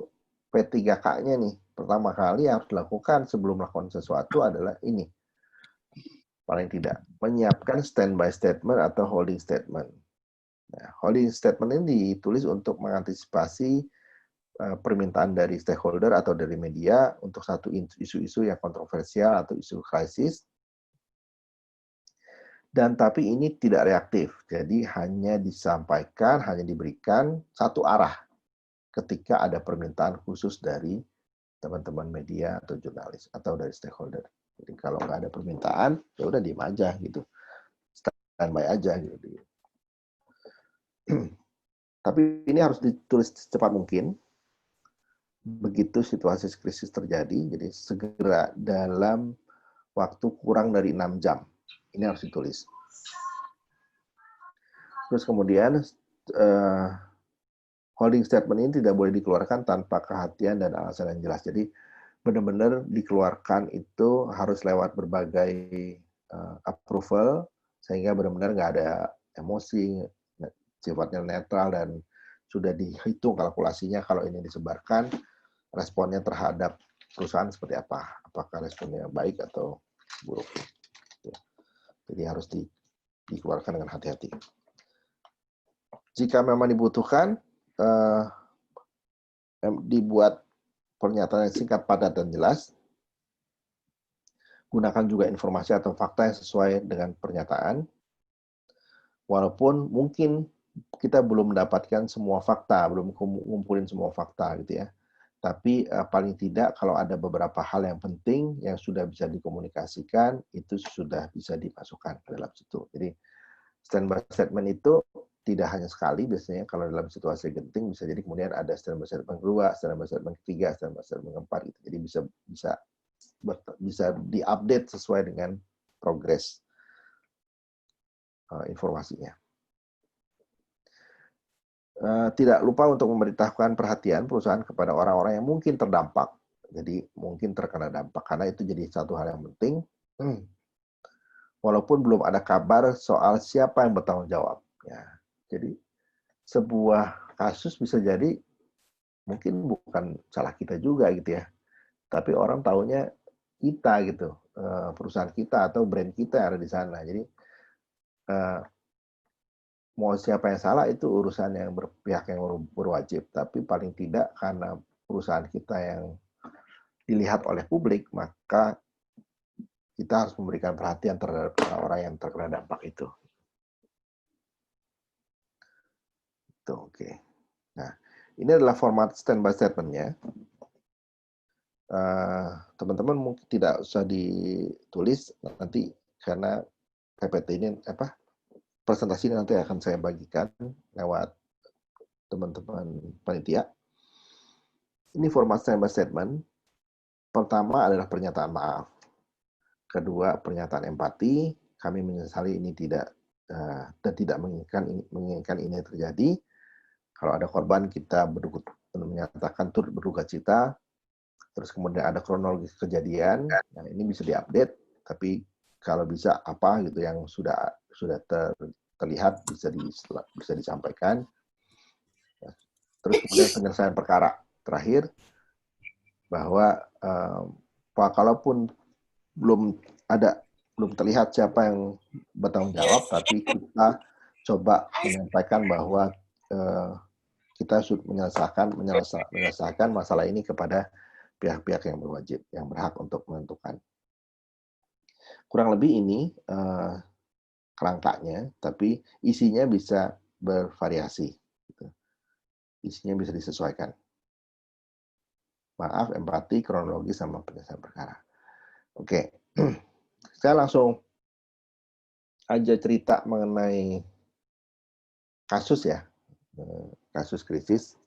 P3K-nya nih, pertama kali yang harus dilakukan sebelum melakukan sesuatu adalah ini. Paling tidak, menyiapkan standby statement atau holding statement. Nah, holding statement ini ditulis untuk mengantisipasi permintaan dari stakeholder atau dari media untuk satu isu-isu yang kontroversial atau isu krisis. Dan tapi ini tidak reaktif, jadi hanya disampaikan, hanya diberikan satu arah ketika ada permintaan khusus dari teman-teman media atau jurnalis atau dari stakeholder. Jadi kalau nggak ada permintaan, ya udah diem aja gitu, standby aja gitu. Tapi ini harus ditulis secepat mungkin. Begitu situasi krisis terjadi, jadi segera dalam waktu kurang dari 6 jam. Ini harus ditulis. Terus kemudian holding statement ini tidak boleh dikeluarkan tanpa kehatian dan alasan yang jelas. Jadi benar-benar dikeluarkan itu harus lewat berbagai approval, sehingga benar-benar nggak ada emosi, sifatnya netral, dan sudah dihitung kalkulasinya kalau ini disebarkan, responnya terhadap perusahaan seperti apa, apakah responnya baik atau buruk. Jadi harus dikeluarkan dengan hati-hati. Jika memang dibutuhkan, dibuat pernyataan yang singkat, padat, dan jelas. Gunakan juga informasi atau fakta yang sesuai dengan pernyataan. Walaupun mungkin kita belum mendapatkan semua fakta, belum ngumpulin semua fakta gitu ya. Tapi paling tidak kalau ada beberapa hal yang penting yang sudah bisa dikomunikasikan, itu sudah bisa dimasukkan ke dalam situ. Jadi standby statement itu tidak hanya sekali, biasanya kalau dalam situasi genting bisa jadi kemudian ada standby statement kedua, standby statement ketiga, standby statement keempat gitu. Jadi bisa diupdate sesuai dengan progres informasinya. Tidak lupa untuk memberitahukan perhatian perusahaan kepada orang-orang yang mungkin terdampak. Jadi mungkin terkena dampak, karena itu jadi satu hal yang penting. Walaupun belum ada kabar soal siapa yang bertanggung jawab. Ya, jadi sebuah kasus bisa jadi mungkin bukan salah kita juga gitu ya, tapi orang taunya kita gitu, perusahaan kita atau brand kita yang ada di sana. Jadi mau siapa yang salah itu urusan yang pihak yang berwajib, tapi paling tidak karena perusahaan kita yang dilihat oleh publik, maka kita harus memberikan perhatian terhadap orang yang terkena dampak itu. Oke. Nah, ini adalah format standby statement-nya. Teman-teman mungkin tidak usah ditulis nanti, karena PPT ini presentasi ini nanti akan saya bagikan lewat teman-teman panitia. Ini format standby statement. Pertama adalah pernyataan maaf. Kedua, pernyataan empati. Kami menyesali ini tidak dan tidak menginginkan ini terjadi. Kalau ada korban, kita menyatakan turut berduka cita. Terus kemudian ada kronologis kejadian. Nah, ini bisa diupdate, tapi kalau bisa apa gitu yang sudah terlihat bisa disampaikan. Terus kemudian penyelesaian perkara. Terakhir, bahwa kalaupun belum terlihat siapa yang bertanggung jawab, tapi kita coba menyampaikan bahwa kita sudah menyelesaikan masalah ini kepada pihak-pihak yang berwajib, yang berhak untuk menentukan. Kurang lebih ini kerangkanya, tapi isinya bisa bervariasi. Isinya bisa disesuaikan. Maaf, empati, kronologi, sama penyelesaian perkara. Oke, saya langsung aja cerita mengenai kasus ya, kasus krisis.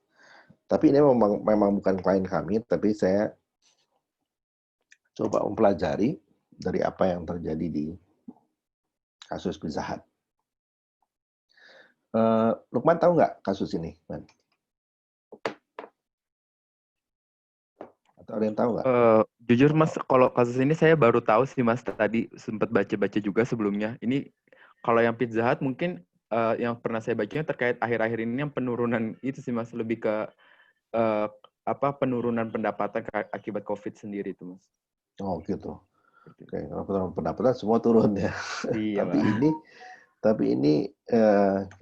Tapi ini memang bukan klien kami, tapi saya coba mempelajari dari apa yang terjadi di kasus Pizza Hut. Lukman tahu nggak kasus ini, Man? Atau ada yang tahu nggak? Jujur Mas, kalau kasus ini saya baru tahu sih Mas, tadi sempat baca-baca juga sebelumnya. Ini kalau yang Pizza Hut mungkin yang pernah saya bacanya terkait akhir-akhir ini yang penurunan itu sih Mas, lebih ke penurunan pendapatan akibat COVID sendiri itu Mas. Oh gitu. Oke, kalau penurunan pendapatan semua turun ya. Iya, tapi ini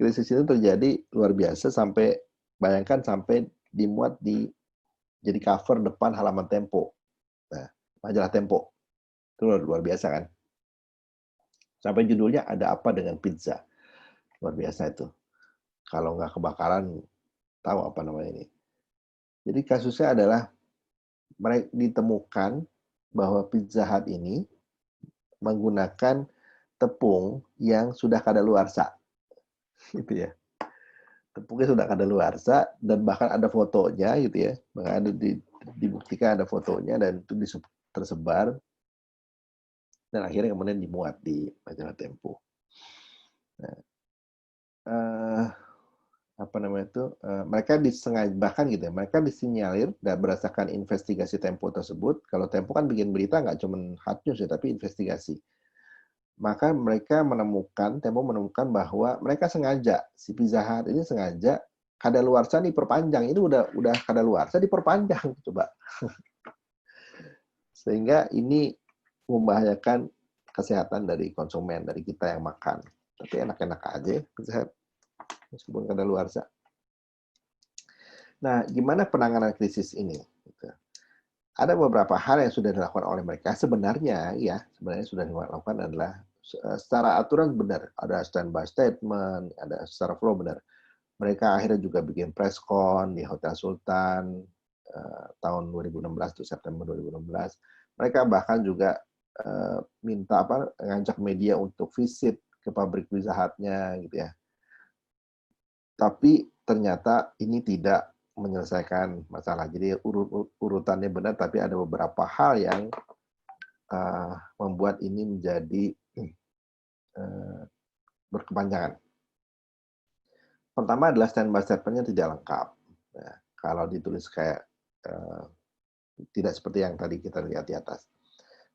krisis ini terjadi luar biasa sampai bayangkan sampai dimuat jadi cover depan halaman Tempo. Nah, majalah Tempo. Itu luar biasa kan? Sampai judulnya ada apa dengan pizza. Luar biasa itu. Kalau nggak kebakaran, tahu apa namanya ini. Jadi kasusnya adalah mereka ditemukan bahwa Pizza Hut ini menggunakan tepung yang sudah kadaluarsa. Gitu ya. Tepungnya sudah kadaluarsa dan bahkan ada fotonya gitu ya. Bahkan ada dibuktikan ada fotonya dan itu tersebar dan akhirnya kemudian dimuat di majalah Tempo. Nah, mereka disengaja bahkan gitu ya, mereka disinyalir dan berdasarkan investigasi Tempo tersebut. Kalau Tempo kan bikin berita nggak cuma hard news ya, tapi investigasi. Maka Tempo menemukan bahwa mereka sengaja, si Pizza Hut ini sengaja kadaluarsa diperpanjang. Ini udah kadaluarsa diperpanjang, coba. Sehingga ini membahayakan kesehatan dari konsumen, dari kita yang makan. Tapi enak-enak aja Pizza Hut, meskipun kadaluarsa. Nah, gimana penanganan krisis ini? Ada beberapa hal yang sudah dilakukan oleh mereka. Sebenarnya sudah dilakukan adalah secara aturan benar. Ada standby statement, ada secara flow benar. Mereka akhirnya juga bikin press con di Hotel Sultan tahun 2016, September 2016. Mereka bahkan juga ngajak media untuk visit ke pabrik Pizza Hut-nya gitu ya. Tapi ternyata ini tidak menyelesaikan masalah. Jadi urutannya benar, tapi ada beberapa hal yang membuat ini menjadi berkepanjangan. Pertama adalah standby statement-nya tidak lengkap. Nah, kalau ditulis kayak tidak seperti yang tadi kita lihat di atas.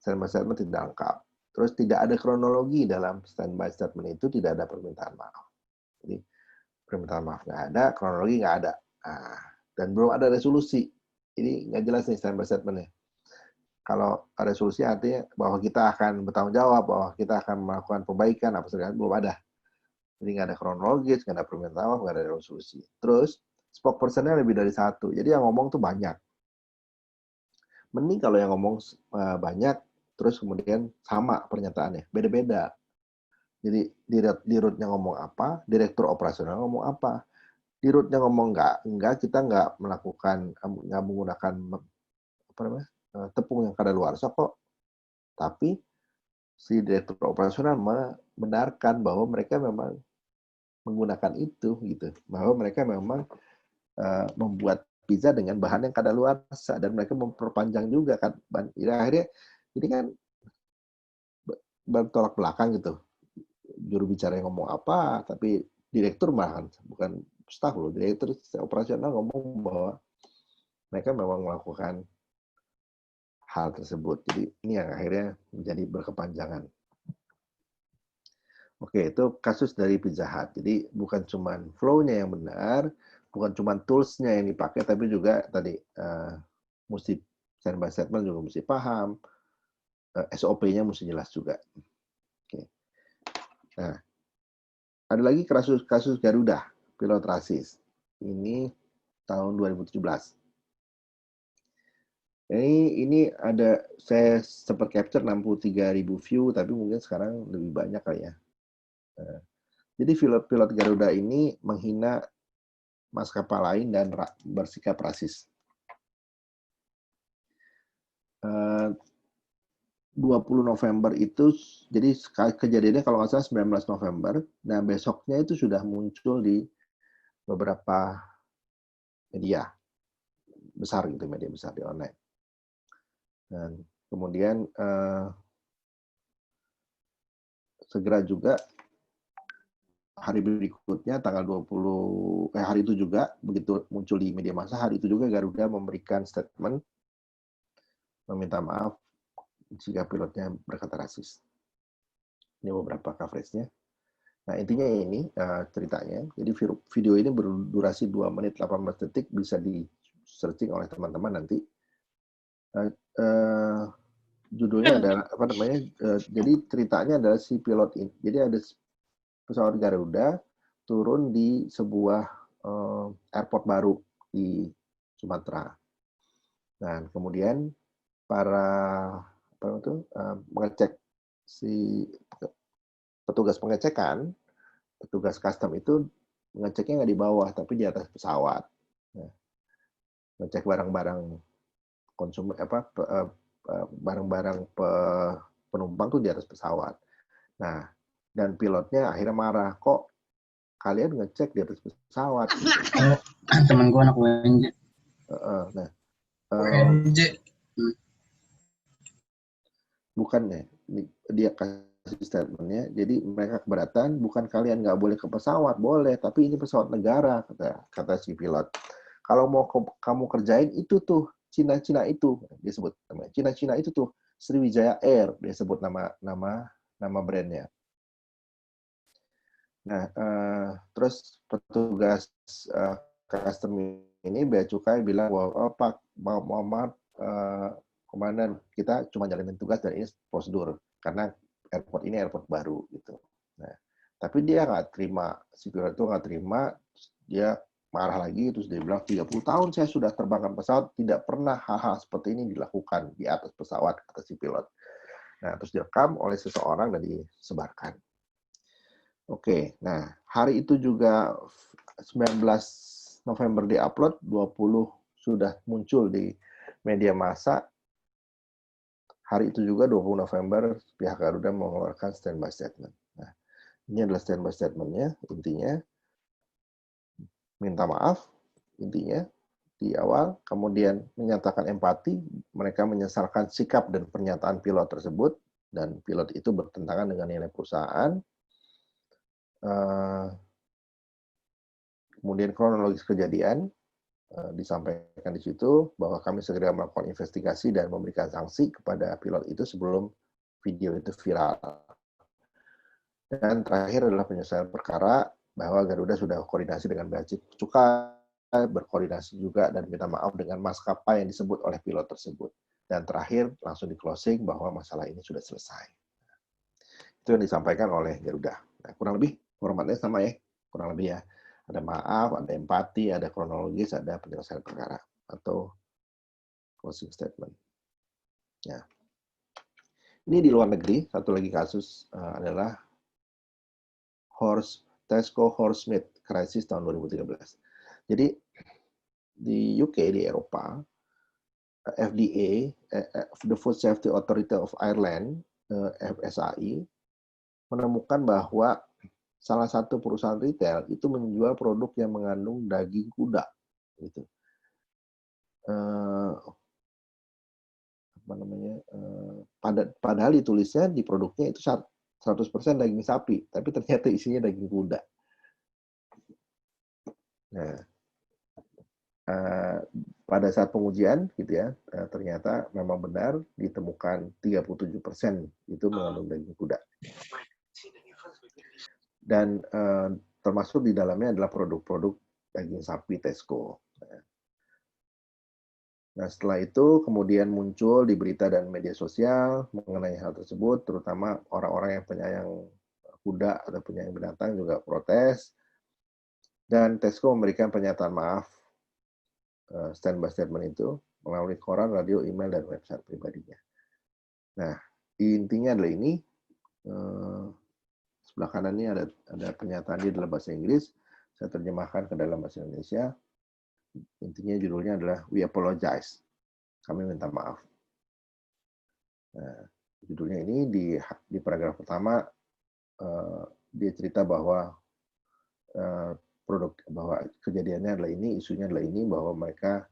Standby statement tidak lengkap. Terus tidak ada kronologi dalam standby statement itu, tidak ada permintaan maaf. Jadi permintaan maaf nggak ada, kronologi nggak ada. Nah, dan belum ada resolusi. Ini nggak jelas nih standby statement-nya. Kalau ada resolusi artinya bahwa kita akan bertanggung jawab, bahwa kita akan melakukan perbaikan, apa segala, belum ada. Jadi nggak ada kronologis, nggak ada permintaan maaf, nggak ada resolusi. Terus, spokesperson-nya lebih dari satu. Jadi yang ngomong tuh banyak. Mending kalau yang ngomong banyak, terus kemudian sama pernyataannya, beda-beda. Jadi di root-nya ngomong apa, direktur operasional ngomong apa. Di root-nya ngomong enggak, kita nggak menggunakan tepung yang kadaluarsa kok. Tapi si direktur operasional membenarkan bahwa mereka memang menggunakan itu gitu, bahwa mereka memang membuat pizza dengan bahan yang kadaluarsa dan mereka memperpanjang juga kan. Akhirnya ini kan bertolak belakang gitu. Juru bicara yang ngomong apa, tapi direktur malahan bukan staf loh, direktur operasional ngomong bahwa mereka memang melakukan hal tersebut. Jadi ini yang akhirnya menjadi berkepanjangan. Oke, itu kasus dari Pizza Hut. Jadi bukan cuma flow-nya yang benar, bukan cuma tools-nya yang dipakai, tapi juga tadi mesti standby statement juga mesti paham, SOP-nya mesti jelas juga. Oke. Nah, ada lagi kasus Garuda, pilot rasis. Ini tahun 2017. Ini ada, saya sempat capture 63.000 view, tapi mungkin sekarang lebih banyak kali ya. Jadi pilot Garuda ini menghina maskapai lain dan bersikap rasis. 20 November itu, jadi kejadiannya kalau nggak salah 19 November, nah besoknya itu sudah muncul di beberapa media besar gitu, media besar di online. Dan kemudian segera juga hari berikutnya tanggal 20 hari itu juga begitu muncul di media massa, hari itu juga Garuda memberikan statement meminta maaf jika pilotnya berkata rasis. Ini beberapa coverage-nya. Nah, intinya ini ceritanya. Jadi video ini berdurasi 2 menit 18 detik, bisa di-searching oleh teman-teman nanti. Judulnya adalah apa namanya? Jadi ceritanya adalah si pilot ini. Jadi ada pesawat Garuda turun di sebuah airport baru di Sumatera. Dan kemudian mengecek, si petugas pengecekan, petugas custom itu mengeceknya nggak di bawah, tapi di atas pesawat. Nah, ngecek barang-barang konsumen, barang-barang penumpang tuh di atas pesawat. Nah, dan pilotnya akhirnya marah, kok kalian ngecek di atas pesawat? Temen gue anak UNJ. Nah, UNJ. Bukan ya, dia kasih statementnya. Jadi mereka keberatan, bukan kalian nggak boleh ke pesawat, boleh, tapi ini pesawat negara, kata si pilot. Kalau mau kamu kerjain itu tuh Cina-Cina itu, dia sebut namanya. Cina-Cina itu tuh Sriwijaya Air, dia sebut nama brandnya. Nah, terus petugas custom ini bea cukai bilang bahwa Pak Muhammad komandan, kita cuma jalanin tugas dan ini prosedur karena airport ini airport baru gitu. Nah, tapi dia nggak terima, si pilot itu nggak terima, dia marah lagi, terus dia bilang 30 tahun saya sudah terbangkan pesawat, tidak pernah hal-hal seperti ini dilakukan di atas pesawat, kata si pilot. Nah, terus direkam oleh seseorang dan disebarkan. Oke, nah hari itu juga 19 November di-upload, 20 sudah muncul di media massa. Hari itu juga 20 November pihak Garuda mengeluarkan standby statement. Nah, ini adalah standby statement-nya, intinya minta maaf, intinya di awal, kemudian menyatakan empati, mereka menyesalkan sikap dan pernyataan pilot tersebut, dan pilot itu bertentangan dengan nilai perusahaan. Kemudian kronologis kejadian disampaikan di situ bahwa kami segera melakukan investigasi dan memberikan sanksi kepada pilot itu sebelum video itu viral. Dan terakhir adalah penyelesaian perkara bahwa Garuda sudah koordinasi dengan bea cukai, berkoordinasi juga dan minta maaf dengan maskapai yang disebut oleh pilot tersebut. Dan terakhir langsung di closing bahwa masalah ini sudah selesai. Itu yang disampaikan oleh Garuda. Nah, kurang lebih formatnya sama ya, kurang lebih ya. Ada maaf, ada empati, ada kronologis, ada penyelesaian perkara atau closing statement. Ya. Ini di luar negeri, satu lagi kasus adalah Tesco Horsemith Crisis tahun 2013. Jadi di UK, di Eropa, FDA, the Food Safety Authority of Ireland, FSAI, menemukan bahwa salah satu perusahaan retail itu menjual produk yang mengandung daging kuda, gitu. Padahal ditulisnya di produknya itu 100% daging sapi, tapi ternyata isinya daging kuda. Nah, pada saat pengujian, gitu ya, ternyata memang benar ditemukan 37% itu mengandung daging kuda. Dan termasuk di dalamnya adalah produk-produk daging sapi Tesco. Nah, setelah itu kemudian muncul di berita dan media sosial mengenai hal tersebut, terutama orang-orang yang penyayang kuda atau penyayang binatang juga protes. Dan Tesco memberikan pernyataan maaf standby statement itu melalui koran, radio, email, dan website pribadinya. Nah, intinya adalah ini. Sebelah kanan ini ada pernyataan di dalam bahasa Inggris, saya terjemahkan ke dalam bahasa Indonesia. Intinya judulnya adalah We Apologize. Kami minta maaf. Nah, judulnya ini di paragraf pertama dia cerita bahwa bahwa kejadiannya adalah ini, isunya adalah ini, bahwa mereka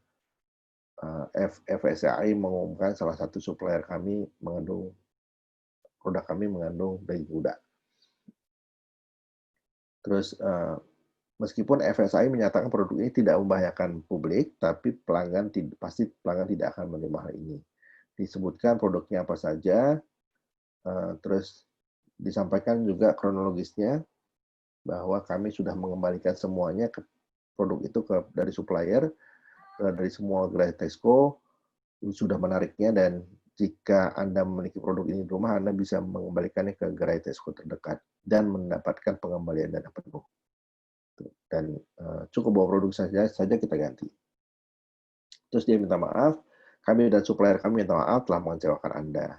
FSAI mengumumkan salah satu supplier kami produk kami mengandung daging kuda. Terus meskipun FSAI menyatakan produk ini tidak membahayakan publik, tapi pasti pelanggan tidak akan menerima hal ini. disebutkan produknya apa saja, terus disampaikan juga kronologisnya bahwa kami sudah mengembalikan semuanya ke produk itu dari supplier, dari semua gerai Tesco, sudah menariknya, dan jika Anda memiliki produk ini di rumah, Anda bisa mengembalikannya ke gerai Tesco terdekat dan mendapatkan pengembalian dana penuh. Dan cukup bawa produk saja kita ganti. Terus dia minta maaf, kami dan supplier kami minta maaf telah mengecewakan Anda.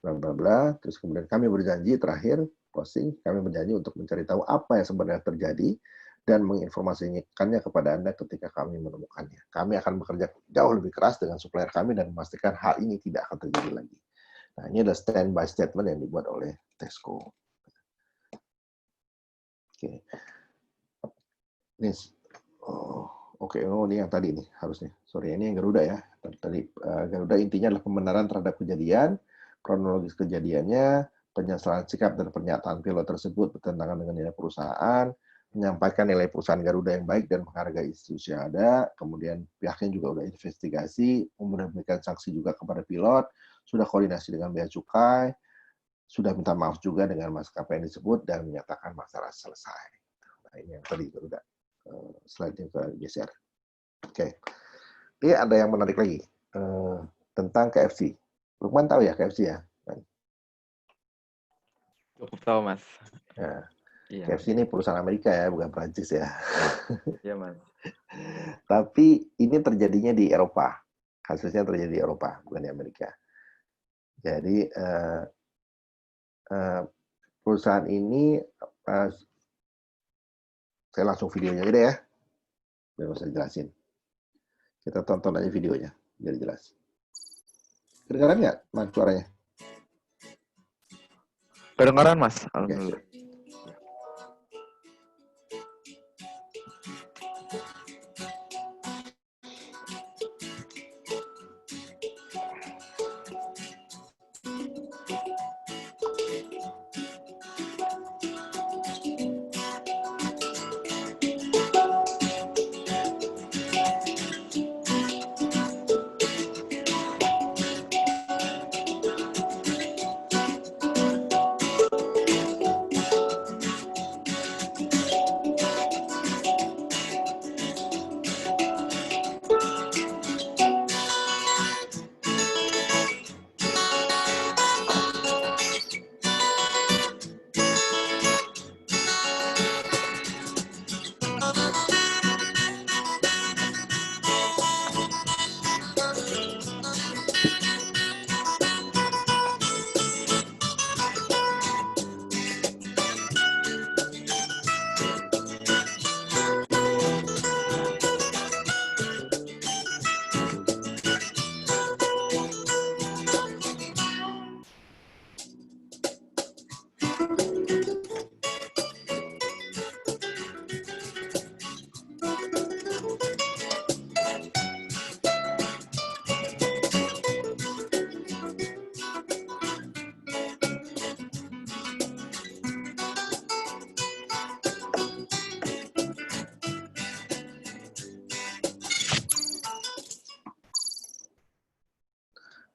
Bla bla bla. Terus kemudian kami berjanji terakhir closing, kami berjanji untuk mencari tahu apa yang sebenarnya terjadi dan menginformasikannya kepada Anda ketika kami menemukannya. Kami akan bekerja jauh lebih keras dengan supplier kami dan memastikan hal ini tidak akan terjadi lagi. Nah, ini adalah standby statement yang dibuat oleh Tesco. Oke. Ini, ini yang tadi nih harusnya. Sorry, ini yang Garuda ya. Tadi Garuda intinya adalah pembenaran terhadap kejadian, kronologis kejadiannya, penyesalan sikap dan pernyataan pilot tersebut bertentangan dengan nilai perusahaan, menyampaikan nilai perusahaan Garuda yang baik dan menghargai institusi yang ada, kemudian pihaknya juga sudah investigasi, memberikan sanksi juga kepada pilot, sudah koordinasi dengan bea cukai, sudah minta maaf juga dengan maskapai yang disebut, dan menyatakan masalah selesai. Nah, ini yang tadi Garuda. Slide-nya ke geser. Oke. Ini ada yang menarik lagi tentang KFC. Lukman tahu ya KFC ya? Cukup tahu, Mas. Nah, Iya. KFC ini perusahaan Amerika ya, bukan Prancis ya. Iya, Mas. Tapi ini terjadinya di Eropa. Kasusnya terjadi di Eropa, bukan di Amerika. Jadi perusahaan ini saya langsung videonya aja deh ya. Biar nggak usah jelasin. Kita tonton aja videonya, biar jelas. Kedengaran nggak, Mas, suaranya? Kedengaran, Mas. Alhamdulillah. Okay.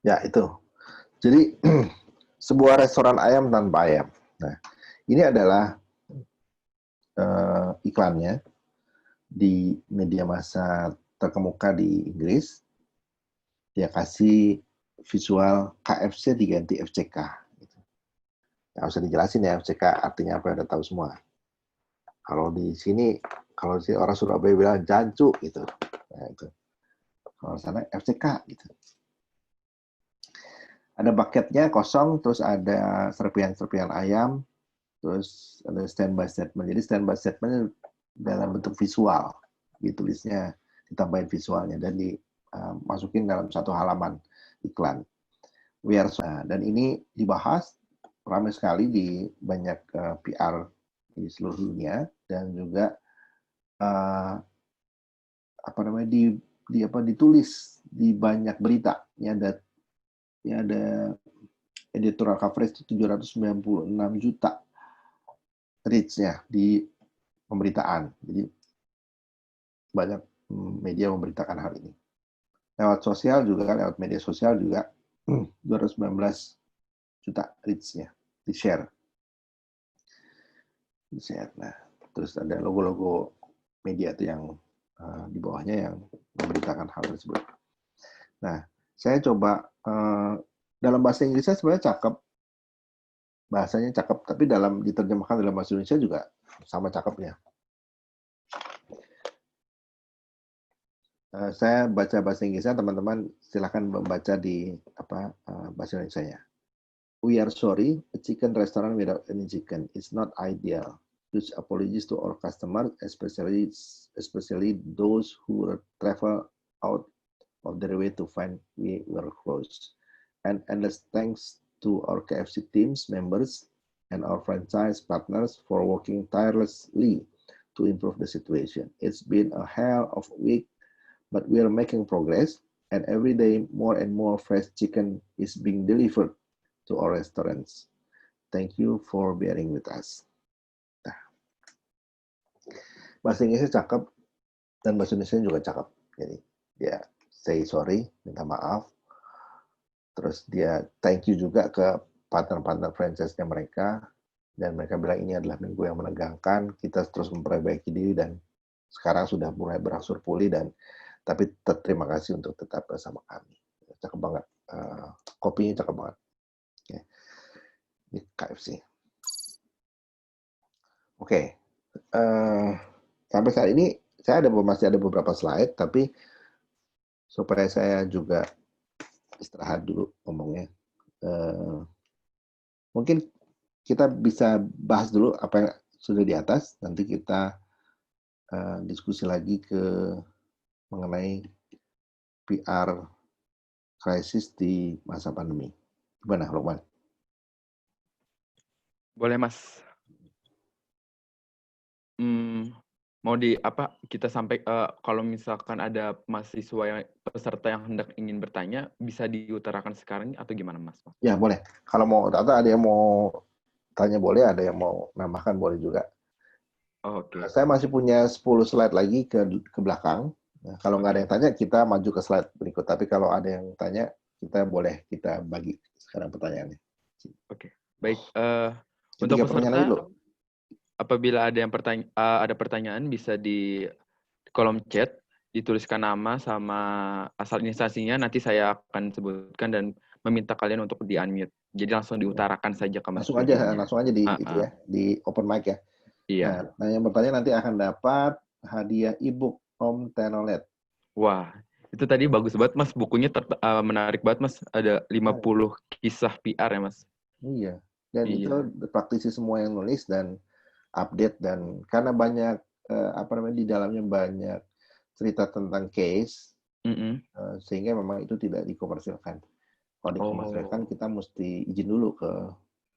Ya, itu. Jadi, sebuah restoran ayam tanpa ayam. Nah, ini adalah iklannya di media massa terkemuka di Inggris. Dia kasih visual KFC diganti FCK. Nggak usah dijelasin ya, FCK artinya apa, udah tahu semua. Kalau di sini, kalau si orang Surabaya bilang jancu, gitu. Nah, itu. Kalau sana FCK, gitu. Ada bucketnya kosong, terus ada serpihan-serpihan ayam, terus ada standby statement. Jadi standby statement dalam bentuk visual, ditulisnya, ditambahin visualnya, dan dimasukin dalam satu halaman iklan. Dan ini dibahas ramai sekali di banyak PR di seluruh dunia, dan juga ditulis di banyak berita. Ini ada editorial coverage 796 juta reach-nya di pemberitaan. Jadi banyak media memberitakan hal ini. Lewat sosial juga, lewat media sosial juga 219 juta reach-nya di share. Nah, terus ada logo-logo media itu yang di bawahnya yang memberitakan hal tersebut. Nah, saya coba dalam bahasa Inggrisnya sebenarnya cakep, bahasanya cakep, tapi dalam diterjemahkan dalam bahasa Indonesia juga sama cakepnya. Saya baca bahasa Inggrisnya, teman-teman silakan membaca di bahasa Indonesia-nya. We are sorry, a chicken restaurant without any chicken is not ideal. Huge apologies to our customers, especially those who travel out of their way to find we were closed. And endless thanks to our KFC teams members and our franchise partners for working tirelessly to improve the situation. It's been a hell of a week, but we are making progress, and every day more and more fresh chicken is being delivered to our restaurants. Thank you for bearing with us. Nah, bahasa Inggrisnya cakep dan bahasa Indonesia juga cakep. Jadi dia say sorry, minta maaf. Terus dia thank you juga ke partner-partner franchise-nya mereka, dan mereka bilang ini adalah minggu yang menegangkan. Kita terus memperbaiki diri dan sekarang sudah mulai berangsur pulih, dan tapi terima kasih untuk tetap bersama kami. Cakep banget. Kopinya cakep banget. Oke. Di KFC. Oke. Sampai saat ini saya masih ada beberapa slide, tapi supaya saya juga istirahat dulu ngomongnya. Mungkin kita bisa bahas dulu apa yang sudah di atas, nanti kita diskusi lagi mengenai PR krisis di masa pandemi. Gimana, Lukman? Boleh, Mas. Mau kita sampai kalau misalkan ada mahasiswa peserta yang hendak ingin bertanya, bisa diutarakan sekarang atau gimana, Mas? Ya, boleh. Kalau mau ada yang mau tanya boleh, ada yang mau nambahkan boleh juga. Oke. Saya masih punya 10 slide lagi ke belakang. Nah, kalau nggak ada yang tanya, kita maju ke slide berikut. Tapi kalau ada yang tanya, kita bagi sekarang pertanyaannya. Oke, baik. Untuk peserta, apabila ada pertanyaan, bisa di kolom chat, dituliskan nama sama asal instansinya, nanti saya akan sebutkan dan meminta kalian untuk di-unmute. Jadi langsung diutarakan saja ke Mas. Langsung aja di open mic ya. Iya. Nah, yang bertanya nanti akan dapat hadiah e-book Om Tenolet. Wah, itu tadi bagus banget, Mas. Bukunya menarik banget, Mas. Ada 50 kisah PR ya, Mas. Iya. Dan itu praktisi semua yang nulis dan update, dan karena banyak di dalamnya banyak cerita tentang case, sehingga memang itu tidak dikomersilkan. Kalau dikomersilkan kita mesti izin dulu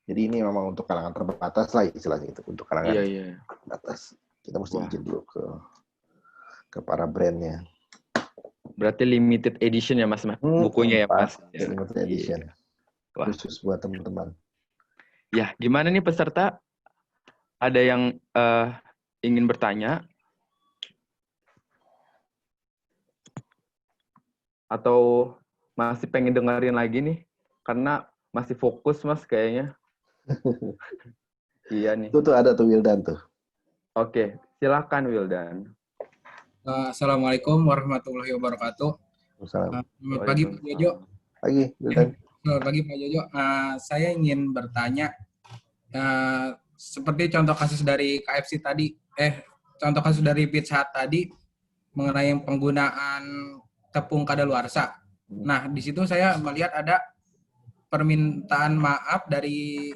jadi ini memang untuk kalangan terbatas lah istilahnya itu, untuk kalangan terbatas. Kita mesti izin dulu ke para brandnya. Berarti limited edition ya, Mas, bukunya ya, Mas. Limited edition. Khusus buat teman-teman. Ya, gimana nih peserta? Ada yang ingin bertanya? Atau masih pengen dengerin lagi nih? Karena masih fokus, Mas, kayaknya. Iya nih. Itu ada tuh Wildan tuh. Oke, silakan Wildan. Assalamualaikum warahmatullahi wabarakatuh. Selamat pagi Pak Jojo. Pagi Wildan. Selamat pagi Pak Jojo. Saya ingin bertanya, seperti contoh kasus dari KFC tadi, contoh kasus dari Pizza Hut tadi mengenai penggunaan tepung kadaluarsa. Nah, di situ saya melihat ada permintaan maaf dari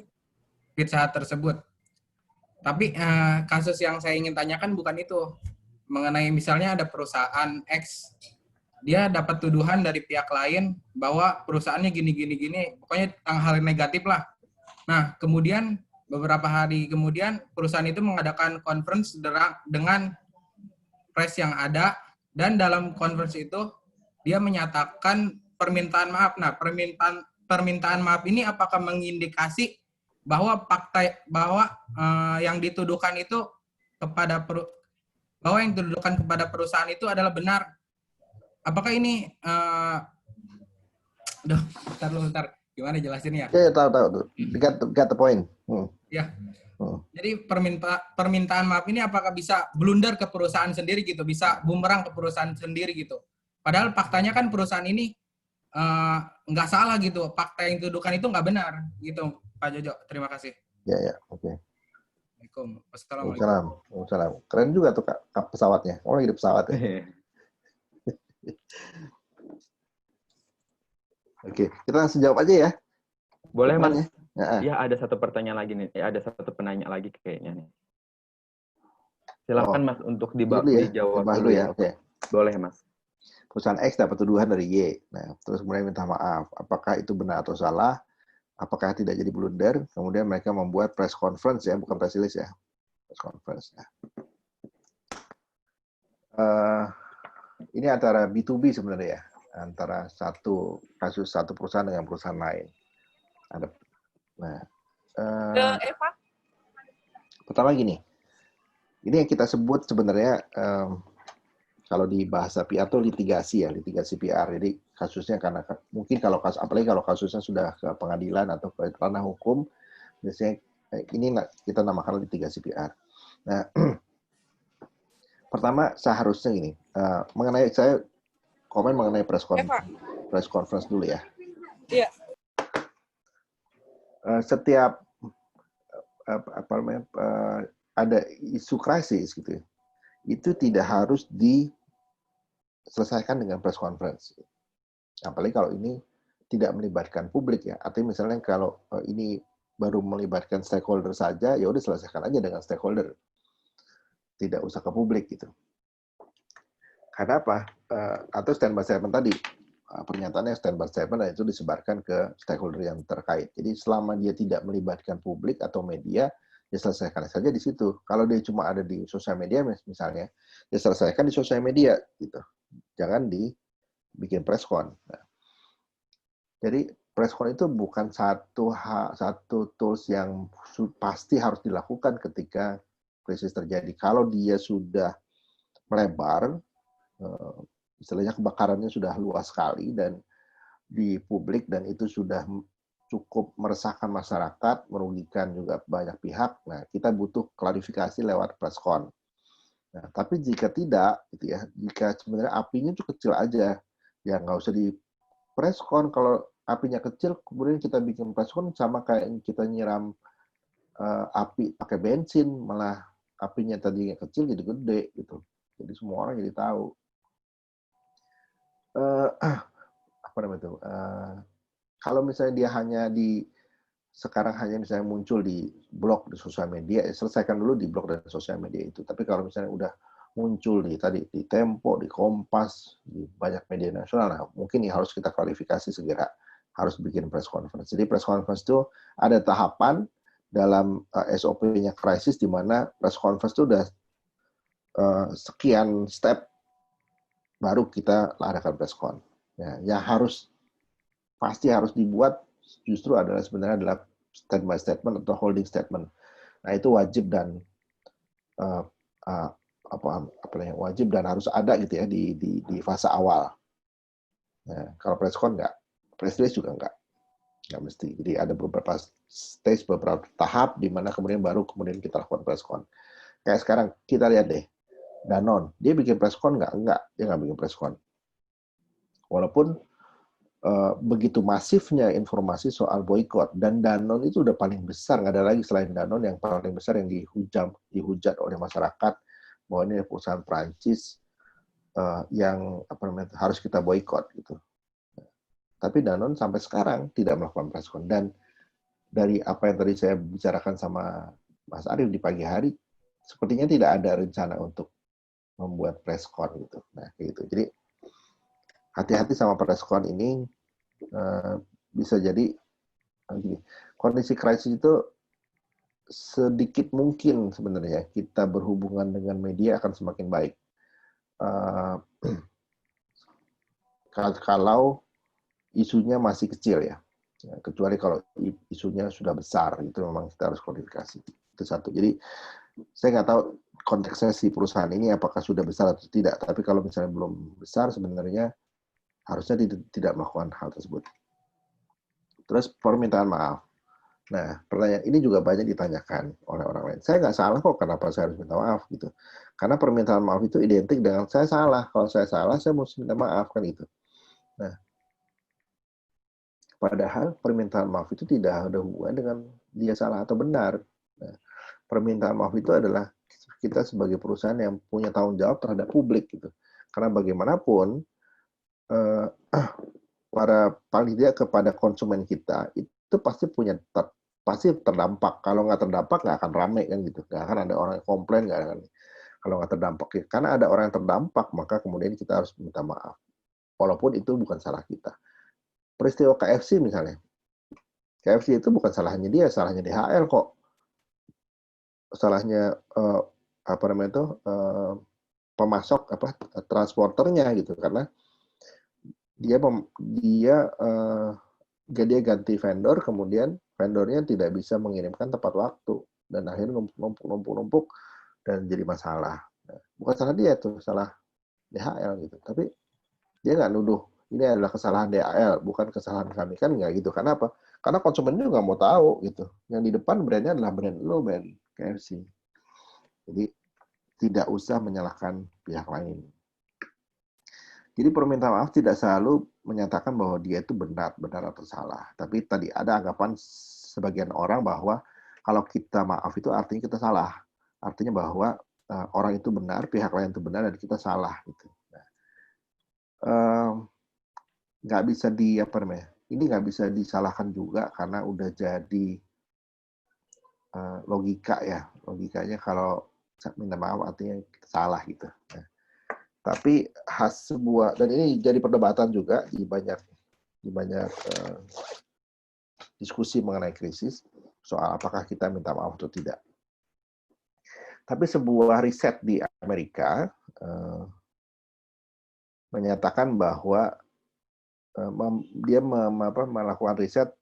Pizza Hut tersebut. Tapi kasus yang saya ingin tanyakan bukan itu. Mengenai misalnya ada perusahaan X, dia dapat tuduhan dari pihak lain bahwa perusahaannya gini, pokoknya hal negatif lah. Nah, kemudian beberapa hari kemudian perusahaan itu mengadakan conference dengan press yang ada, dan dalam conference itu dia menyatakan permintaan maaf. Nah, permintaan maaf ini apakah mengindikasi bahwa yang dituduhkan itu kepada perusahaan itu adalah benar? Apakah ini Aduh, bentar. Gimana jelasinnya? Ya, tahu tuh. Got the point. Ya. Jadi permintaan maaf ini apakah bisa blunder ke perusahaan sendiri gitu, bisa bumerang ke perusahaan sendiri gitu. Padahal faktanya kan perusahaan ini nggak salah gitu, fakta yang dituduhkan itu nggak benar gitu, Pak Jojo. Terima kasih. Ya, oke. Assalamualaikum. Waalaikumsalam. Keren juga tuh Kak pesawatnya. Oh, lagi di pesawat ya. Oke, kita langsung jawab aja ya. Boleh, Mas. Ya, ada satu pertanyaan lagi nih. Ada satu penanya lagi kayaknya nih. Silakan Mas untuk dijawab dulu ya. Oke. Boleh, Mas. Perusahaan X dapat tuduhan dari Y. Nah, terus kemudian minta maaf. Apakah itu benar atau salah? Apakah tidak jadi blunder? Kemudian mereka membuat press conference ya, bukan press release ya. Press conference ya. Ini antara B2B sebenarnya ya. Antara kasus satu perusahaan dengan perusahaan lain. Eva. Pertama gini, ini yang kita sebut sebenarnya kalau di bahasa PR itu litigasi PR. Jadi kasusnya karena mungkin apalagi kalau kasusnya sudah ke pengadilan atau ke ranah hukum, biasanya ini kita namakan litigasi PR. Nah, pertama seharusnya gini, saya komen mengenai press conference dulu ya. Iya. Setiap ada isu krisis gitu ya, itu tidak harus diselesaikan dengan press conference. Apalagi kalau ini tidak melibatkan publik ya. Artinya misalnya kalau ini baru melibatkan stakeholder saja, ya udah selesaikan aja dengan stakeholder. Tidak usah ke publik gitu. Karena apa? Atau stand by statement tadi, pernyataannya stand by statement dan itu disebarkan ke stakeholder yang terkait. Jadi selama dia tidak melibatkan publik atau media, ya selesaikan saja di situ. Kalau dia cuma ada di sosial media misalnya, ya selesaikan di sosial media gitu. Jangan dibikin press con. Nah, jadi press con itu bukan satu tools yang pasti harus dilakukan ketika krisis terjadi. Kalau dia sudah melebar, istilahnya kebakarannya sudah luas sekali dan di publik dan itu sudah cukup meresahkan masyarakat, merugikan juga banyak pihak. Nah, kita butuh klarifikasi lewat press con. Nah, tapi jika tidak, gitu ya, jika sebenarnya apinya itu kecil aja, ya nggak usah di press con. Kalau apinya kecil, kemudian kita bikin press con sama kayak kita nyiram api pakai bensin, malah apinya tadinya kecil jadi gede gitu. Jadi semua orang jadi tahu. Kalau misalnya dia sekarang hanya misalnya muncul di blog di sosial media, selesaikan dulu di blog dan sosial media itu. Tapi kalau misalnya udah muncul di Tempo, di Kompas, di banyak media nasional, nah mungkin harus kita klarifikasi segera, harus bikin press conference. Jadi press conference itu ada tahapan dalam SOP-nya krisis di mana press conference itu udah sekian step baru kita adakan press con. Ya, yang pasti harus dibuat justru sebenarnya adalah stand by statement atau holding statement. Nah itu wajib dan wajib dan harus ada gitu ya di fase awal. Nah, kalau press con nggak, press release juga nggak mesti. Jadi ada beberapa stage, beberapa tahap di mana kemudian kita lakukan press con. Kayak sekarang kita lihat deh. Danone, dia bikin press con nggak? Enggak, dia nggak bikin press con. Walaupun begitu masifnya informasi soal boykot, dan Danone itu udah paling besar, nggak ada lagi selain Danone yang paling besar yang dihujat oleh masyarakat bahwa ini perusahaan Prancis yang harus kita boykot gitu. Tapi Danone sampai sekarang tidak melakukan press con, dan dari apa yang tadi saya bicarakan sama Mas Arief di pagi hari, sepertinya tidak ada rencana untuk membuat press con gitu. Nah, gitu. Jadi hati-hati sama press con ini, bisa jadi kondisi krisis itu sedikit mungkin sebenarnya kita berhubungan dengan media akan semakin baik. Kalau isunya masih kecil ya. Kecuali kalau isunya sudah besar, itu memang kita harus klarifikasi. Itu satu. Jadi saya nggak tahu konteksnya si perusahaan ini apakah sudah besar atau tidak. Tapi kalau misalnya belum besar, sebenarnya harusnya tidak melakukan hal tersebut. Terus permintaan maaf. Nah, pertanyaan ini juga banyak ditanyakan oleh orang lain. Saya nggak salah kok, kenapa saya harus minta maaf gitu? Karena permintaan maaf itu identik dengan saya salah. Kalau saya salah, saya mesti minta maaf kan itu. Nah, padahal permintaan maaf itu tidak ada hubungan dengan dia salah atau benar. Nah, permintaan maaf itu adalah kita sebagai perusahaan yang punya tanggung jawab terhadap publik gitu. Karena bagaimanapun para paling tidak kepada konsumen kita itu pasti pasti terdampak. Kalau nggak terdampak nggak akan rame kan gitu. Nggak akan ada orang yang komplain, nggak akan. Kalau nggak terdampak, karena ada orang yang terdampak, maka kemudian kita harus minta maaf. Walaupun itu bukan salah kita. Peristiwa KFC misalnya. KFC itu bukan salahnya dia, salahnya DHL kok. Salahnya pemasok transporternya gitu, karena dia ganti vendor, kemudian vendornya tidak bisa mengirimkan tepat waktu dan akhirnya numpuk dan jadi masalah. Nah, bukan salah dia tuh, salah DHL gitu. Tapi dia nggak nuduh ini adalah kesalahan DHL, bukan kesalahan kami, kan nggak gitu. Karena apa? Karena konsumen juga nggak mau tahu gitu. Yang di depan brandnya adalah brand lo, brand KFC. Jadi tidak usah menyalahkan pihak lain. Jadi permintaan maaf tidak selalu menyatakan bahwa dia itu benar atau salah. Tapi tadi ada anggapan sebagian orang bahwa kalau kita maaf itu artinya kita salah. Artinya bahwa orang itu benar, pihak lain itu benar, dan kita salah. Gitu. Nggak bisa ini nggak bisa disalahkan juga karena udah jadi logika ya. Logikanya kalau minta maaf artinya kita salah gitu. Nah, tapi dan ini jadi perdebatan juga di banyak diskusi mengenai krisis soal apakah kita minta maaf atau tidak. Tapi sebuah riset di Amerika menyatakan bahwa dia melakukan riset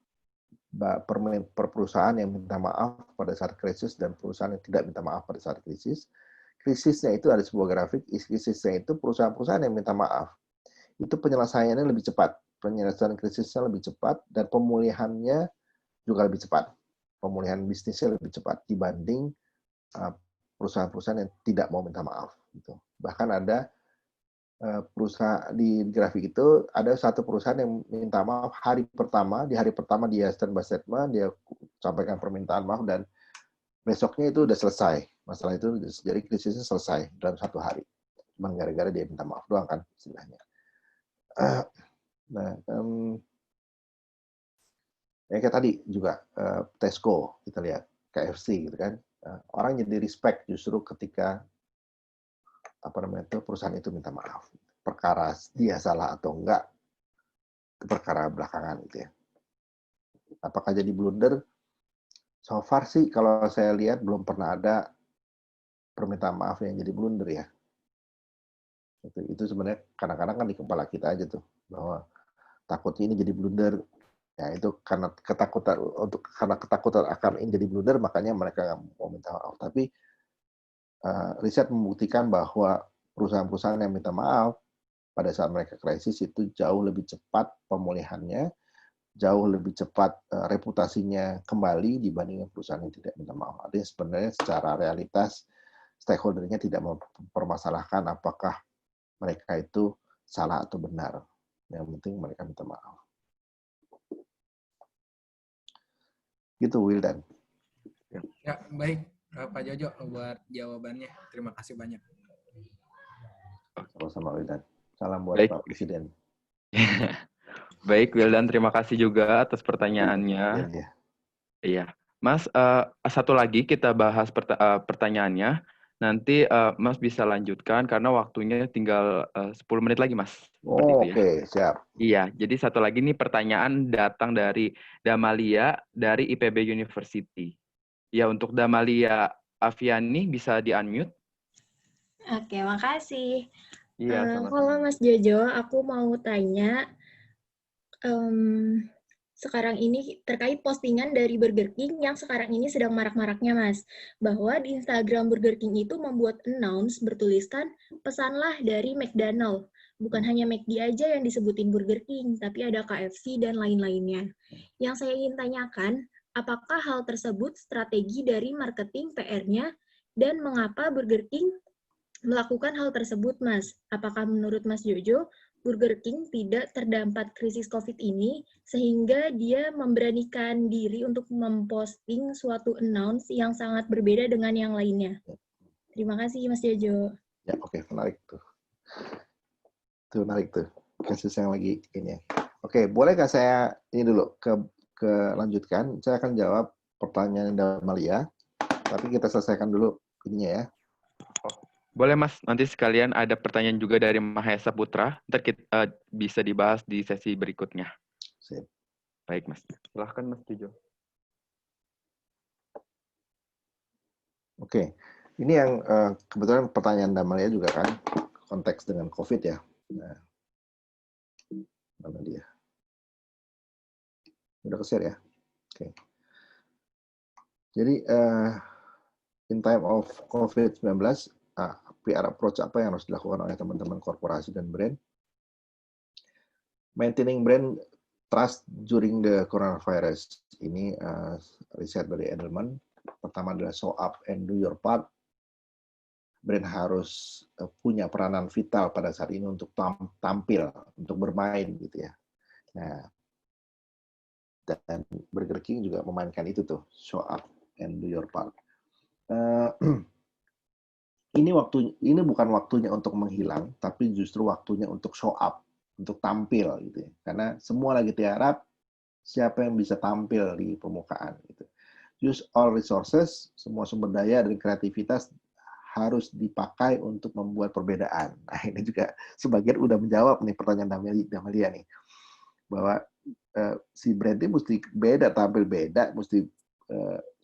per perusahaan yang minta maaf pada saat krisis dan perusahaan yang tidak minta maaf pada saat krisis. Krisisnya itu ada sebuah grafik, krisisnya itu perusahaan-perusahaan yang minta maaf. Itu penyelesaiannya lebih cepat. Penyelesaian krisisnya lebih cepat dan pemulihannya juga lebih cepat. Pemulihan bisnisnya lebih cepat dibanding perusahaan-perusahaan yang tidak mau minta maaf. Gitu. Bahkan ada perusahaan di grafik itu ada satu perusahaan yang minta maaf di hari pertama dia stand by statement, dia sampaikan permintaan maaf dan besoknya itu udah selesai. Masalah itu jadi krisisnya selesai dalam 1 hari. Cuma gara-gara dia minta maaf doang kan istilahnya. Kayak tadi juga Tesco kita lihat, KFC gitu kan. Orang jadi respect justru ketika perusahaan itu minta maaf. Perkara dia salah atau enggak itu perkara belakangan gitu ya. Apakah jadi blunder? So far sih kalau saya lihat belum pernah ada permintaan maaf yang jadi blunder ya. Itu sebenarnya kadang-kadang kan di kepala kita aja tuh bahwa takutnya ini jadi blunder. Ya itu karena ketakutan akan ini jadi blunder makanya mereka nggak mau minta maaf. Tapi riset membuktikan bahwa perusahaan-perusahaan yang minta maaf pada saat mereka krisis itu jauh lebih cepat pemulihannya, jauh lebih cepat reputasinya kembali dibandingkan perusahaan yang tidak minta maaf. Artinya sebenarnya secara realitas stakeholder-nya tidak mempermasalahkan apakah mereka itu salah atau benar. Yang penting mereka minta maaf. Gitu, Wildan. Ya, baik. Pak Jojo buat jawabannya. Terima kasih banyak. Sama-sama, Wildan. Salam buat Baik. Pak Presiden. Baik, Wildan. Terima kasih juga atas pertanyaannya. Iya. Mas, satu lagi kita bahas pertanyaannya. Nanti Mas bisa lanjutkan karena waktunya tinggal 10 menit lagi, Mas. Oke, siap. Iya, jadi satu lagi nih pertanyaan datang dari Damalia dari IPB University. Ya, untuk Damalia Aviani bisa di-unmute. Oke, makasih. Iya, halo Mas Jojo, aku mau tanya sekarang ini terkait postingan dari Burger King yang sekarang ini sedang marak-maraknya, Mas. Bahwa di Instagram Burger King itu membuat announce bertuliskan pesanlah dari McDonald. Bukan hanya McD aja yang disebutin Burger King, tapi ada KFC dan lain-lainnya. Yang saya ingin tanyakan, apakah hal tersebut strategi dari marketing PR-nya dan mengapa Burger King melakukan hal tersebut, Mas? Apakah menurut Mas Jojo, Burger King tidak terdampak krisis COVID ini sehingga dia memberanikan diri untuk memposting suatu announce yang sangat berbeda dengan yang lainnya? Terima kasih, Mas Jojo. Ya, oke, menarik tuh. Tuh, menarik tuh. Kasus yang lagi ini ya. Oke, bolehkah saya ini dulu ke lanjutkan? Saya akan jawab pertanyaan Damalia, tapi kita selesaikan dulu ininya ya. Boleh Mas, nanti sekalian ada pertanyaan juga dari Mahesa Putra, ntar kita bisa dibahas di sesi berikutnya. Sip. Baik Mas, silahkan Mas Jojo. Oke, ini yang kebetulan pertanyaan Damalia juga kan konteks dengan COVID ya. Nah, mana dia? Udah ke-share ya? Oke. Jadi in time of COVID-19, PR approach apa yang harus dilakukan oleh teman-teman korporasi dan brand? Maintaining brand trust during the coronavirus. Ini riset dari Edelman. Pertama adalah show up and do your part. Brand harus punya peranan vital pada saat ini untuk tampil, untuk bermain gitu ya. Nah, dan Burger King juga memainkan itu tuh, show up and do your part. Ini bukan waktunya untuk menghilang, tapi justru waktunya untuk show up, untuk tampil gitu ya. Karena semua lagi tiarap, siapa yang bisa tampil di permukaan gitu. Use all resources, semua sumber daya dan kreativitas harus dipakai untuk membuat perbedaan. Nah, ini juga sebagian udah menjawab nih pertanyaan Damalia nih. Bahwa si brand ini mesti beda, tampil beda, mesti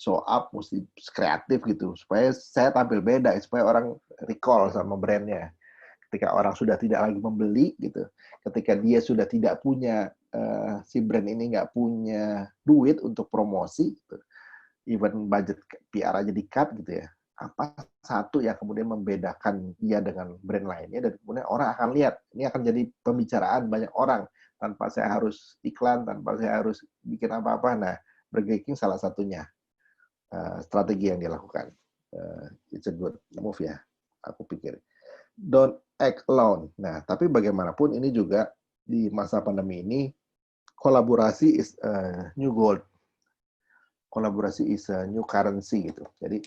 show up, mesti kreatif gitu, supaya saya tampil beda, supaya orang recall sama brandnya. Ketika orang sudah tidak lagi membeli gitu, ketika dia sudah tidak punya, si brand ini nggak punya duit untuk promosi, gitu. Even budget PR aja di-cut gitu ya, apa satu yang kemudian membedakan dia dengan brand lainnya, dan kemudian orang akan lihat, ini akan jadi pembicaraan banyak orang, tanpa saya harus iklan, tanpa saya harus bikin apa-apa. Nah, Burger King salah satunya strategi yang dilakukan. It's a good move ya, aku pikir. Don't act alone. Nah, tapi bagaimanapun ini juga di masa pandemi ini, kolaborasi is new gold. Kolaborasi is a new currency gitu. Jadi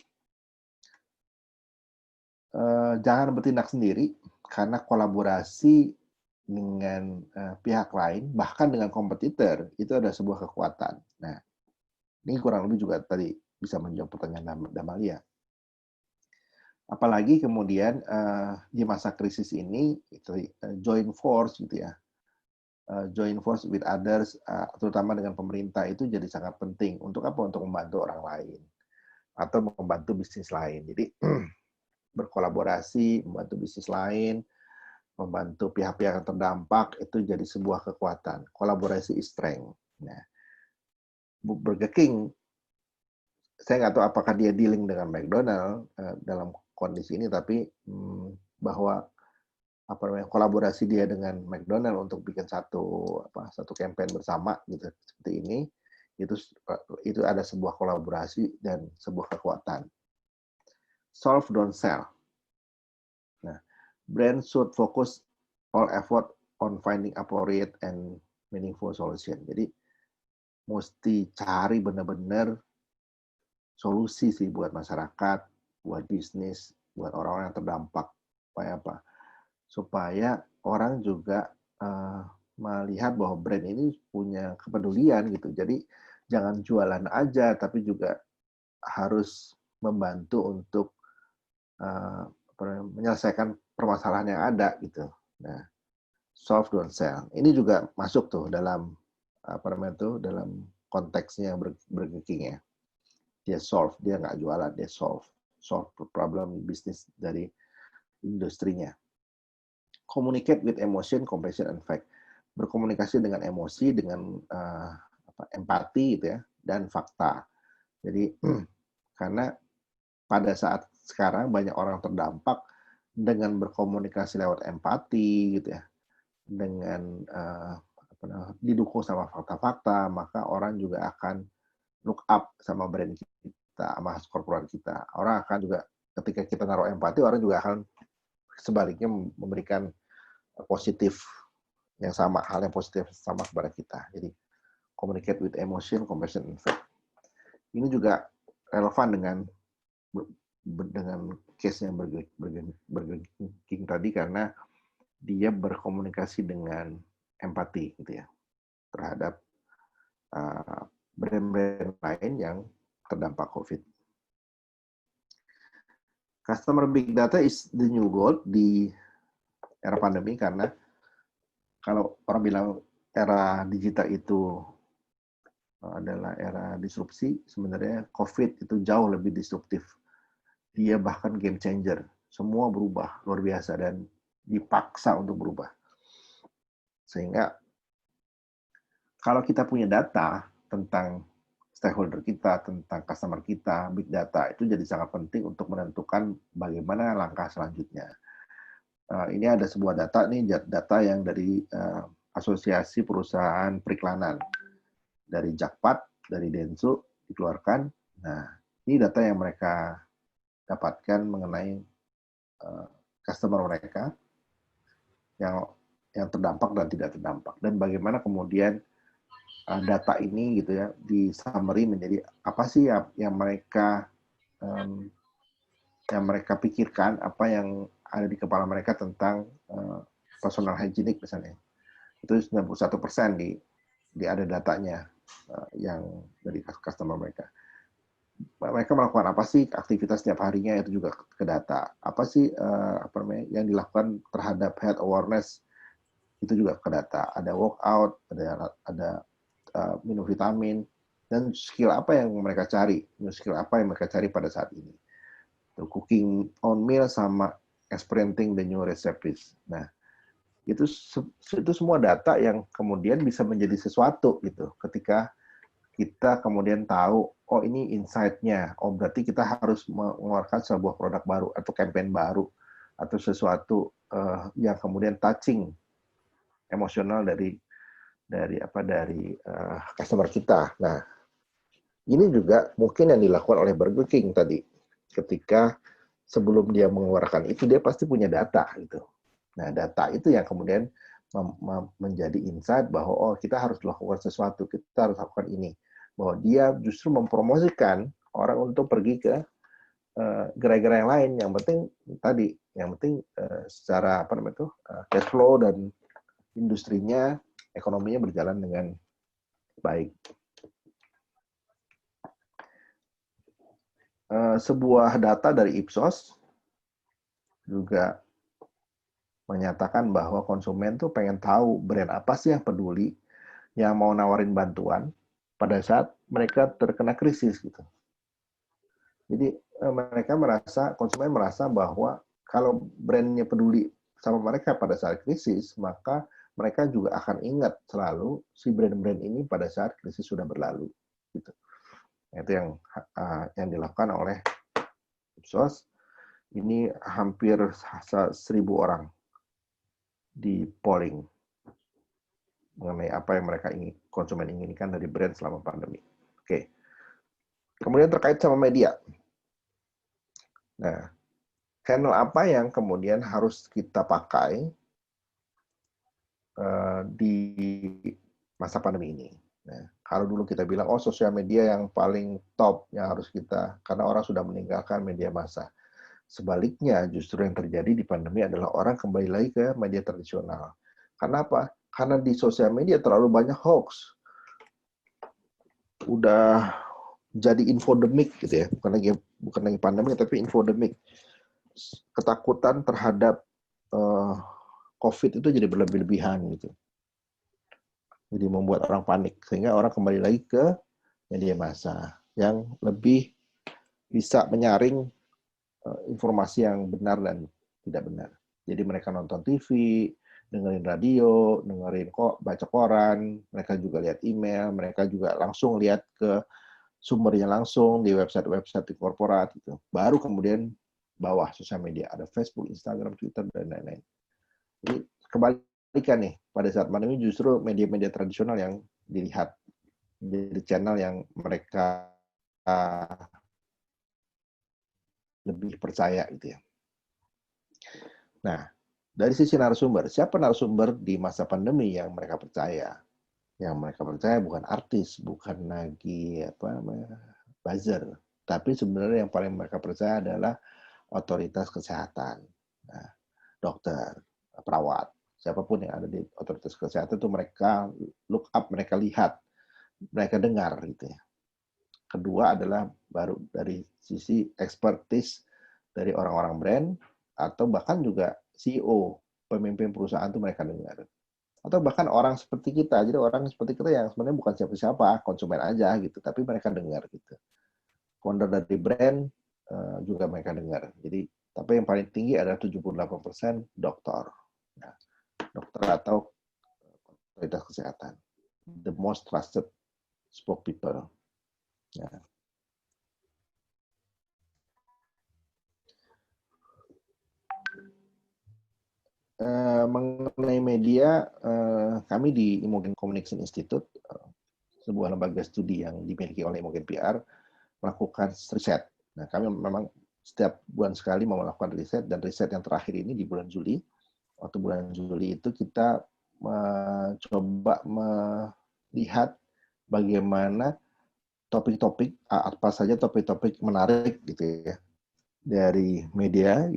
jangan bertindak sendiri, karena kolaborasi dengan pihak lain, bahkan dengan kompetitor, itu ada sebuah kekuatan. Nah, ini kurang lebih juga tadi bisa menjawab pertanyaan Damalia. Apalagi kemudian di masa krisis ini, join force gitu ya, join force with others, terutama dengan pemerintah, itu jadi sangat penting. Untuk apa? Untuk membantu orang lain atau membantu bisnis lain. Jadi berkolaborasi, membantu bisnis lain, membantu pihak-pihak yang terdampak, itu jadi sebuah kekuatan. Kolaborasi is strength. Nah, Burger King, saya nggak tahu apakah dia dealing dengan McDonald dalam kondisi ini, tapi bahwa kolaborasi dia dengan McDonald untuk bikin satu campaign bersama gitu seperti ini, itu ada sebuah kolaborasi dan sebuah kekuatan. Solve, don't sell. Nah, brand should focus all effort on finding appropriate and meaningful solution. Jadi mesti cari benar-benar solusi sih buat masyarakat, buat bisnis, buat orang-orang yang terdampak. Supaya apa? Supaya orang juga melihat bahwa brand ini punya kepedulian gitu. Jadi jangan jualan aja, tapi juga harus membantu untuk menyelesaikan permasalahan yang ada gitu. Nah, solve don't sell. Ini juga masuk tuh dalam dalam konteksnya Burger King ya. Dia solve, dia nggak jualan, dia solve problem bisnis dari industrinya. Communicate with emotion, compassion, and fact. Berkomunikasi dengan emosi, dengan empati gitu ya, dan fakta. Jadi karena pada saat sekarang banyak orang terdampak, dengan berkomunikasi lewat empati gitu ya, dengan didukung sama fakta-fakta, maka orang juga akan look up sama brand kita, sama korporat kita. Orang akan juga, ketika kita naruh empati, orang juga akan sebaliknya memberikan positif yang sama, hal yang positif sama kepada kita. Jadi, communicate with emotion, compassion, and fact. Ini juga relevan dengan case-nya Burger King tadi, karena dia berkomunikasi dengan empati gitu ya terhadap brand-brand lain yang terdampak COVID. Customer big data is the new gold di era pandemi, karena kalau orang bilang era digital itu adalah era disrupsi, sebenarnya COVID itu jauh lebih disruptif. Dia bahkan game changer. Semua berubah luar biasa dan dipaksa untuk berubah. Sehingga kalau kita punya data tentang stakeholder kita, tentang customer kita, big data itu jadi sangat penting untuk menentukan bagaimana langkah selanjutnya. Ini ada sebuah data nih, data yang dari Asosiasi Perusahaan Periklanan, dari Jakpat, dari Densu dikeluarkan. Nah, ini data yang mereka dapatkan mengenai customer mereka yang terdampak dan tidak terdampak, dan bagaimana kemudian data ini gitu ya di summary menjadi apa sih yang mereka pikirkan, apa yang ada di kepala mereka tentang personal hygienic misalnya. Itu 91% di ada datanya yang dari customer mereka. Mereka melakukan apa sih aktivitas setiap harinya, itu juga ke data. Apa sih yang dilakukan terhadap health awareness, itu juga ke data. Ada workout, ada minum vitamin, dan skill apa yang mereka cari, pada saat ini. Cooking own meal sama experimenting the new recipes. Nah, itu semua data yang kemudian bisa menjadi sesuatu gitu. Ketika kita kemudian tahu, oh ini insight-nya, oh berarti kita harus mengeluarkan sebuah produk baru atau campaign baru atau sesuatu yang kemudian touching emosional dari customer kita. Nah, ini juga mungkin yang dilakukan oleh Burger King tadi. Ketika sebelum dia mengeluarkan itu, dia pasti punya data gitu. Nah, data itu yang kemudian menjadi insight bahwa oh kita harus lakukan sesuatu, kita harus lakukan ini. Bahwa dia justru mempromosikan orang untuk pergi ke gerai-gerai yang lain. Yang penting secara cash flow dan industrinya, ekonominya berjalan dengan baik. Sebuah data dari Ipsos juga menyatakan bahwa konsumen tuh pengen tahu brand apa sih yang peduli, yang mau nawarin bantuan pada saat mereka terkena krisis gitu. Jadi konsumen merasa bahwa kalau brandnya peduli sama mereka pada saat krisis, maka mereka juga akan ingat selalu si brand-brand ini pada saat krisis sudah berlalu. Gitu. Itu yang dilakukan oleh Ipsos. Ini hampir 1.000 orang di polling mengenai apa yang konsumen inginkan dari brand selama pandemi. Oke. Kemudian terkait sama media. Nah, channel apa yang kemudian harus kita pakai di masa pandemi ini? Nah, kalau dulu kita bilang, oh sosial media yang paling top yang harus kita, karena orang sudah meninggalkan media massa. Sebaliknya, justru yang terjadi di pandemi adalah orang kembali lagi ke media tradisional. Karena apa? Karena di sosial media terlalu banyak hoax. Udah jadi infodemik gitu ya, bukan lagi pandemi tapi infodemik. Ketakutan terhadap COVID itu jadi berlebih-lebihan gitu. Jadi membuat orang panik, sehingga orang kembali lagi ke media massa yang lebih bisa menyaring informasi yang benar dan tidak benar. Jadi mereka nonton TV, dengerin radio, baca koran, mereka juga lihat email, mereka juga langsung lihat ke sumbernya langsung di website-website di korporat gitu. Baru kemudian bawah sosial media ada Facebook, Instagram, Twitter dan lain-lain. Jadi kembali kebalikan nih, pada saat pandemi justru media-media tradisional yang dilihat, jadi channel yang mereka lebih percaya gitu ya. Nah, dari sisi narasumber, siapa narasumber di masa pandemi yang mereka percaya? Yang mereka percaya bukan artis, bukan lagi buzzer, tapi sebenarnya yang paling mereka percaya adalah otoritas kesehatan, nah, dokter, perawat, siapapun yang ada di otoritas kesehatan itu mereka look up, mereka lihat, mereka dengar gitu ya. Kedua adalah baru dari sisi expertise dari orang-orang brand atau bahkan juga CEO, pemimpin perusahaan itu mereka dengar. Atau bahkan orang seperti kita, jadi orang seperti kita yang sebenarnya bukan siapa-siapa, konsumen aja gitu, tapi mereka dengar gitu. Founder dari brand juga mereka dengar. Jadi, tapi yang paling tinggi adalah 78% dokter. Nah, dokter atau otoritas kesehatan. The most trusted spokespeople. Nah. Mengenai media, kami di Imogen Communication Institute, sebuah lembaga studi yang dimiliki oleh Imogen PR, melakukan riset. Nah, kami memang setiap bulan sekali mau melakukan riset, dan riset yang terakhir ini di bulan Juli. Waktu bulan Juli itu kita mencoba melihat bagaimana topik-topik, apa saja topik-topik menarik gitu ya, dari media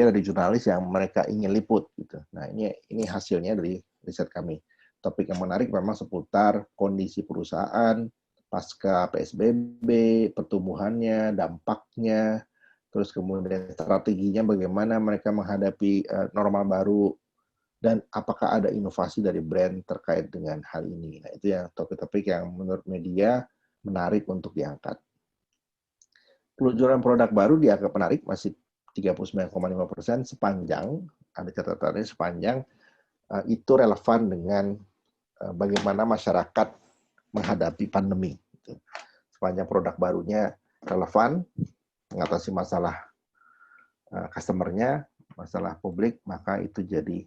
dari jurnalis yang mereka ingin liput gitu. Nah, ini hasilnya dari riset kami. Topik yang menarik memang seputar kondisi perusahaan pasca PSBB, pertumbuhannya, dampaknya, terus kemudian strateginya bagaimana mereka menghadapi normal baru, dan apakah ada inovasi dari brand terkait dengan hal ini. Nah, itu yang topik-topik yang menurut media menarik untuk diangkat. Peluncuran produk baru dianggap menarik, masih 39,5% sepanjang, ada catatannya sepanjang itu relevan dengan bagaimana masyarakat menghadapi pandemi. Sepanjang produk barunya relevan, mengatasi masalah customer-nya, masalah publik, maka itu jadi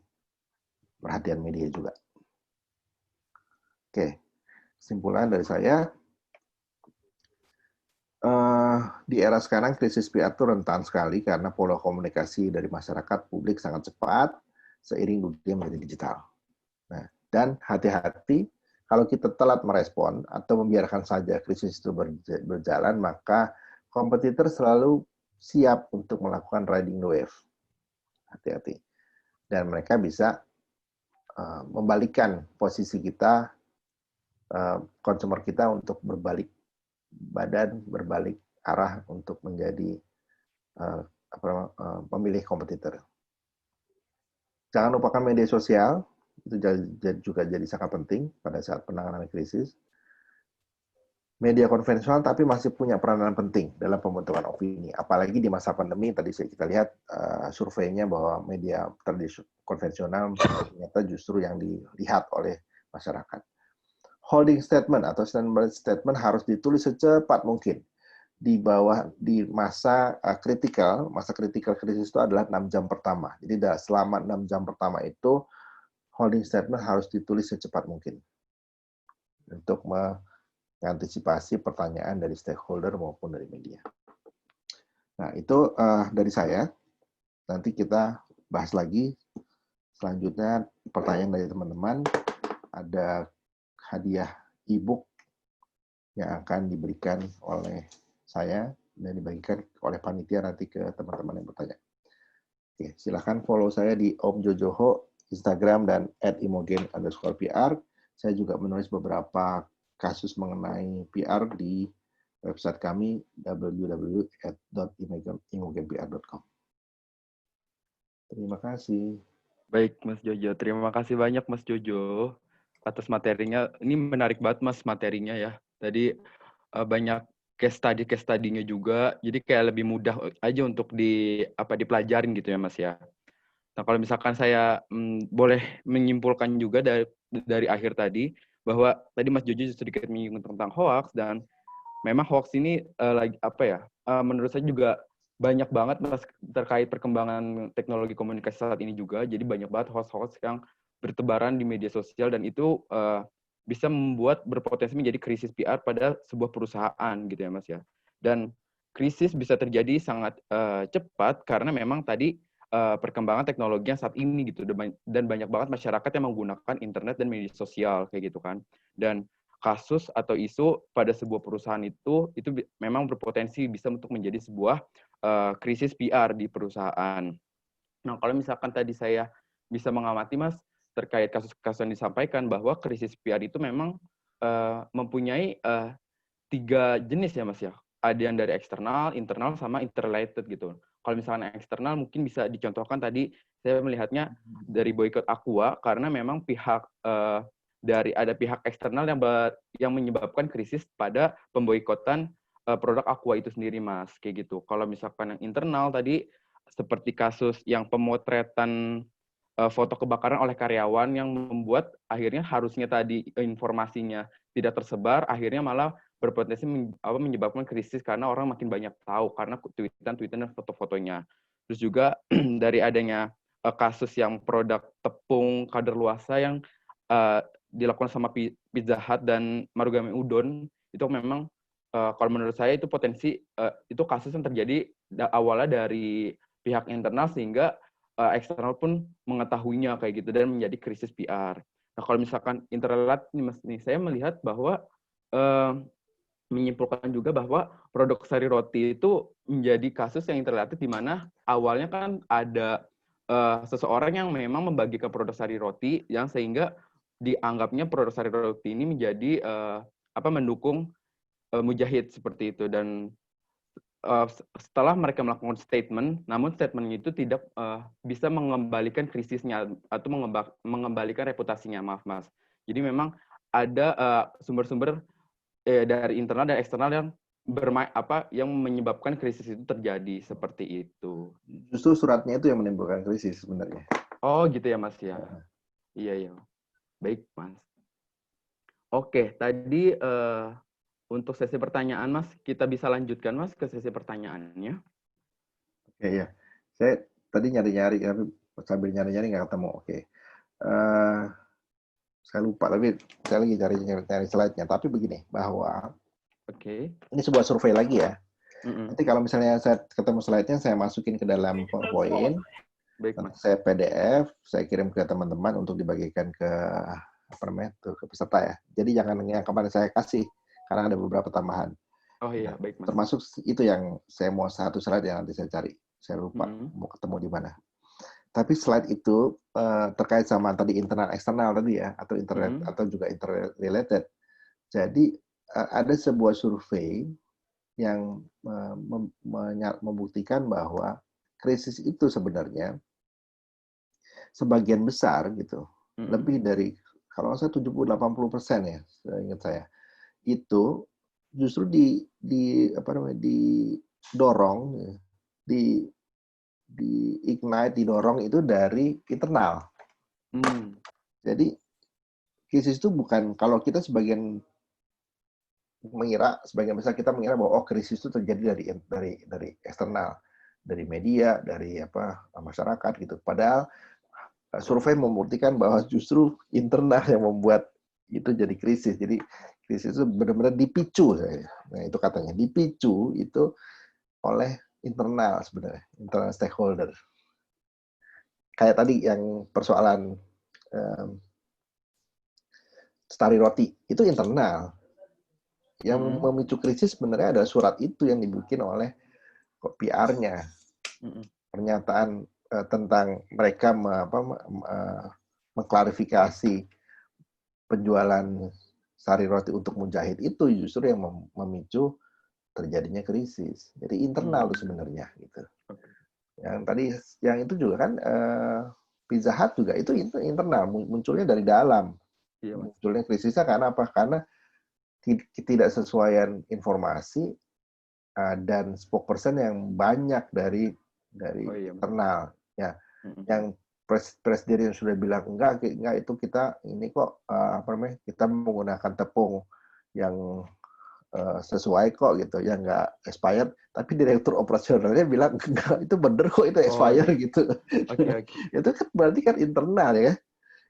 perhatian media juga. Oke, kesimpulan dari saya, di era sekarang krisis PR itu rentan sekali karena pola komunikasi dari masyarakat publik sangat cepat seiring dunia menjadi digital. Nah, dan hati-hati kalau kita telat merespon atau membiarkan saja krisis itu berjalan, maka kompetitor selalu siap untuk melakukan riding the wave. Hati-hati. Dan mereka bisa membalikkan posisi kita, consumer kita untuk berbalik badan, berbalik arah untuk menjadi pemilih kompetitor. Jangan lupakan media sosial, itu juga jadi sangat penting pada saat penanganan krisis. Media konvensional tapi masih punya peranan penting dalam pembentukan opini, apalagi di masa pandemi. Tadi kita lihat surveinya bahwa media konvensional ternyata justru yang dilihat oleh masyarakat. Holding statement atau statement harus ditulis secepat mungkin di masa kritikal. Masa kritikal krisis itu adalah 6 jam pertama. Jadi selama 6 jam pertama itu holding statement harus ditulis secepat mungkin untuk mengantisipasi pertanyaan dari stakeholder maupun dari media. Nah, itu dari saya. Nanti kita bahas lagi. Selanjutnya pertanyaan dari teman-teman. Ada hadiah e-book yang akan diberikan oleh saya dan dibagikan oleh panitia nanti ke teman-teman yang bertanya. Oke, silakan follow saya di Om Jojoho, Instagram, dan @imogen_PR. Saya juga menulis beberapa kasus mengenai PR di website kami www.imogenpr.com. Terima kasih. Baik, Mas Jojo. Terima kasih banyak, Mas Jojo, atas materinya. Ini menarik banget, Mas, materinya ya. Tadi banyak case study-nya juga. Jadi kayak lebih mudah aja untuk dipelajarin gitu ya, Mas ya. Nah, kalau misalkan saya boleh menyimpulkan juga dari akhir tadi, bahwa tadi Mas Jojo sedikit menyinggung tentang hoax, dan memang hoax ini menurut saya juga banyak banget Mas terkait perkembangan teknologi komunikasi saat ini juga. Jadi banyak banget host-host yang bertebaran di media sosial dan itu bisa membuat berpotensi menjadi krisis PR pada sebuah perusahaan gitu ya Mas ya. Dan krisis bisa terjadi sangat cepat karena memang tadi perkembangan teknologi yang saat ini gitu, dan banyak banget masyarakat yang menggunakan internet dan media sosial kayak gitu kan. Dan kasus atau isu pada sebuah perusahaan itu memang berpotensi bisa untuk menjadi sebuah krisis PR di perusahaan. Nah, kalau misalkan tadi saya bisa mengamati Mas terkait kasus-kasus yang disampaikan bahwa krisis PR itu memang mempunyai 3 jenis ya Mas ya. Ada yang dari eksternal, internal, sama interrelated gitu. Kalau misalnya eksternal mungkin bisa dicontohkan tadi saya melihatnya dari boykot Aqua karena memang ada pihak eksternal yang menyebabkan krisis pada pemboikotan produk Aqua itu sendiri Mas, kayak gitu. Kalau misalkan yang internal tadi seperti kasus yang pemotretan foto kebakaran oleh karyawan yang membuat akhirnya harusnya tadi informasinya tidak tersebar, akhirnya malah berpotensi menyebabkan krisis karena orang makin banyak tahu karena tweetan dan foto-fotonya. Terus juga dari adanya kasus yang produk tepung kadaluarsa yang dilakukan sama Pizza Hut dan Marugame Udon, itu memang kalau menurut saya itu potensi itu kasus yang terjadi awalnya dari pihak internal sehingga eksternal pun mengetahuinya kayak gitu dan menjadi krisis PR. Nah, kalau misalkan interrelat nih saya melihat bahwa menyimpulkan juga bahwa produk sari roti itu menjadi kasus yang interrelated di mana awalnya kan ada seseorang yang memang membagikan produk sari roti yang sehingga dianggapnya produk sari roti ini menjadi mendukung mujahid seperti itu, dan setelah mereka melakukan statement, namun statement itu tidak bisa mengembalikan krisisnya atau mengembalikan reputasinya, maaf Mas. Jadi memang ada sumber-sumber dari internal dan eksternal yang yang menyebabkan krisis itu terjadi seperti itu. Justru suratnya itu yang menimbulkan krisis sebenarnya. Oh gitu ya Mas ya. Iya. Baik Mas. Oke, tadi untuk sesi pertanyaan Mas, kita bisa lanjutkan Mas ke sesi pertanyaannya. Oke ya. Saya tadi nyari-nyari tapi sambil nyari-nyari nggak ketemu. Oke. Saya lupa, tapi saya lagi cari slide-nya. Tapi begini, bahwa ini sebuah survei lagi ya. Nanti kalau misalnya saya ketemu slide-nya, saya masukin ke dalam PowerPoint. Baik, Mas. Saya PDF, saya kirim ke teman-teman untuk dibagikan ke ke peserta ya. Jadi jangan yang kemarin saya kasih, karena ada beberapa tambahan. Oh iya, baik Mas. Termasuk itu yang saya mau satu slide yang nanti saya cari. Saya lupa mau ketemu di mana. Tapi slide itu terkait sama tadi internal eksternal tadi ya, atau internet atau juga interrelated. Jadi ada sebuah survei yang membuktikan bahwa krisis itu sebenarnya sebagian besar gitu, lebih dari kalau saya 70-80% ya, ingat saya, itu justru didorong itu dari internal. Jadi krisis itu bukan, kalau kita sebagian besar kita mengira bahwa krisis itu terjadi dari eksternal, dari media, dari masyarakat gitu. Padahal survei membuktikan bahwa justru internal yang membuat itu jadi krisis. Jadi krisis itu benar-benar dipicu, nah itu katanya dipicu itu oleh internal sebenarnya, internal stakeholder. Kayak tadi yang persoalan sari roti itu internal. Yang memicu krisis sebenarnya adalah surat itu yang dibikin oleh PR-nya. Pernyataan tentang mereka mengklarifikasi penjualan sari roti untuk mujahid itu justru yang memicu terjadinya krisis. Jadi internal itu sebenarnya gitu. Yang tadi yang itu juga kan Pizza Hut juga itu internal, munculnya dari dalam. Munculnya krisisnya karena apa? Karena ketidaksesuaian informasi dan spokesperson yang banyak dari internal ya. Yang presiden sudah bilang enggak itu kita ini kok kita menggunakan tepung yang sesuai kok gitu, ya nggak expired. Tapi direktur operasionalnya bilang enggak, itu bener kok, itu expired gitu. Oke. Itu kan berarti kan internal ya.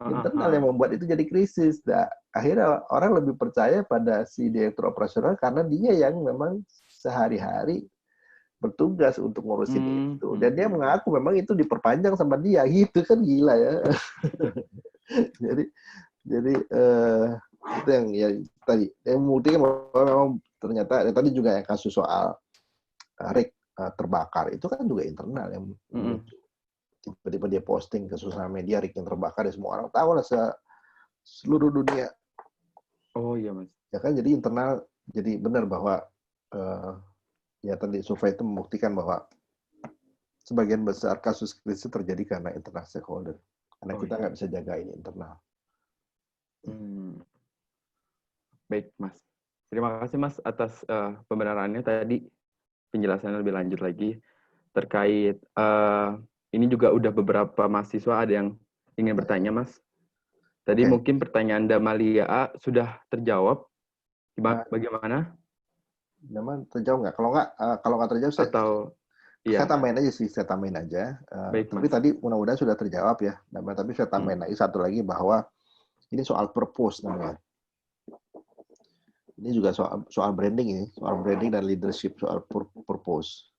Internal yang membuat itu jadi krisis. Nah, akhirnya orang lebih percaya pada si direktur operasional karena dia yang memang sehari-hari bertugas untuk ngurusin itu. Dan dia mengaku memang itu diperpanjang sama dia. Gitu kan, gila ya. jadi itu yang ya tadi. Yang buktikan memang ternyata tadi juga yang kasus soal rig terbakar itu kan juga internal yang tiba-tiba dia posting ke sosial media rig yang terbakar, ya semua orang tahu lah seluruh dunia. Oh iya Mas. Ya kan, jadi internal, jadi benar bahwa ya tadi survei itu membuktikan bahwa sebagian besar kasus krisis terjadi karena internal stakeholder. Karena kita nggak bisa jaga ini internal. Baik Mas. Terima kasih Mas atas pembenarannya tadi, penjelasannya lebih lanjut lagi terkait ini juga udah beberapa mahasiswa ada yang ingin bertanya, Mas. Tadi mungkin pertanyaan Damalia A sudah terjawab. Bagaimana? Terjawab nggak? Kalau nggak terjawab, saya tambahin aja sih, Baik, tapi Mas. tadi mudah-mudahan sudah terjawab ya. Tapi saya tambahin lagi satu lagi bahwa ini soal purpose namanya. Ini juga soal branding ini, soal branding dan leadership, soal purpose.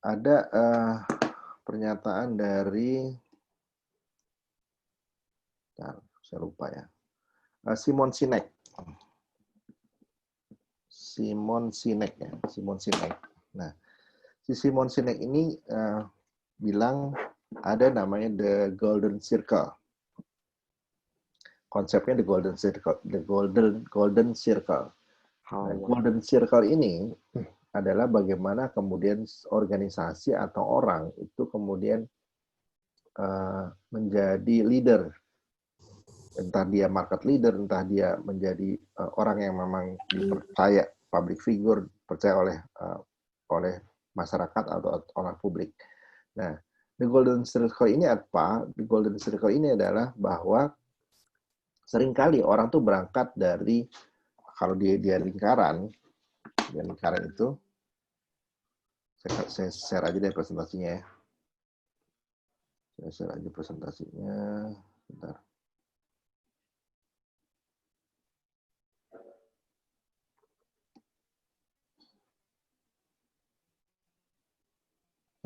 Ada pernyataan dari, saya lupa ya, Simon Sinek. Nah, si Simon Sinek ini bilang ada namanya the golden circle. Konsepnya the golden circle. Nah, golden circle ini adalah bagaimana kemudian organisasi atau orang itu kemudian menjadi leader. Entah dia market leader, entah dia menjadi orang yang memang dipercaya, public figure, percaya oleh masyarakat atau orang publik. Nah, the golden circle ini apa? The golden circle ini adalah bahwa seringkali orang tuh berangkat dari, kalau dia lingkaran itu, saya share aja deh presentasinya ya. Saya share aja presentasinya. Bentar.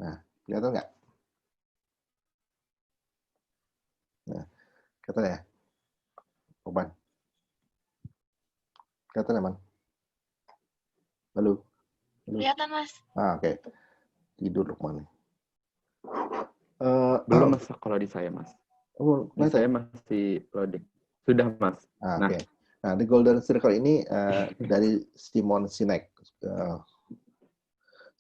Nah, kelihatan nggak? Nah, kelihatan ya? Oban. Kelihatan ya, Man? Halo? Kelihatan, Mas. Oke. Tidur Lukman. Belum Mas, kalau di saya Mas. Di saya masih loading. Sudah Mas. Oke. Nah, the golden circle ini dari Simon Sinek.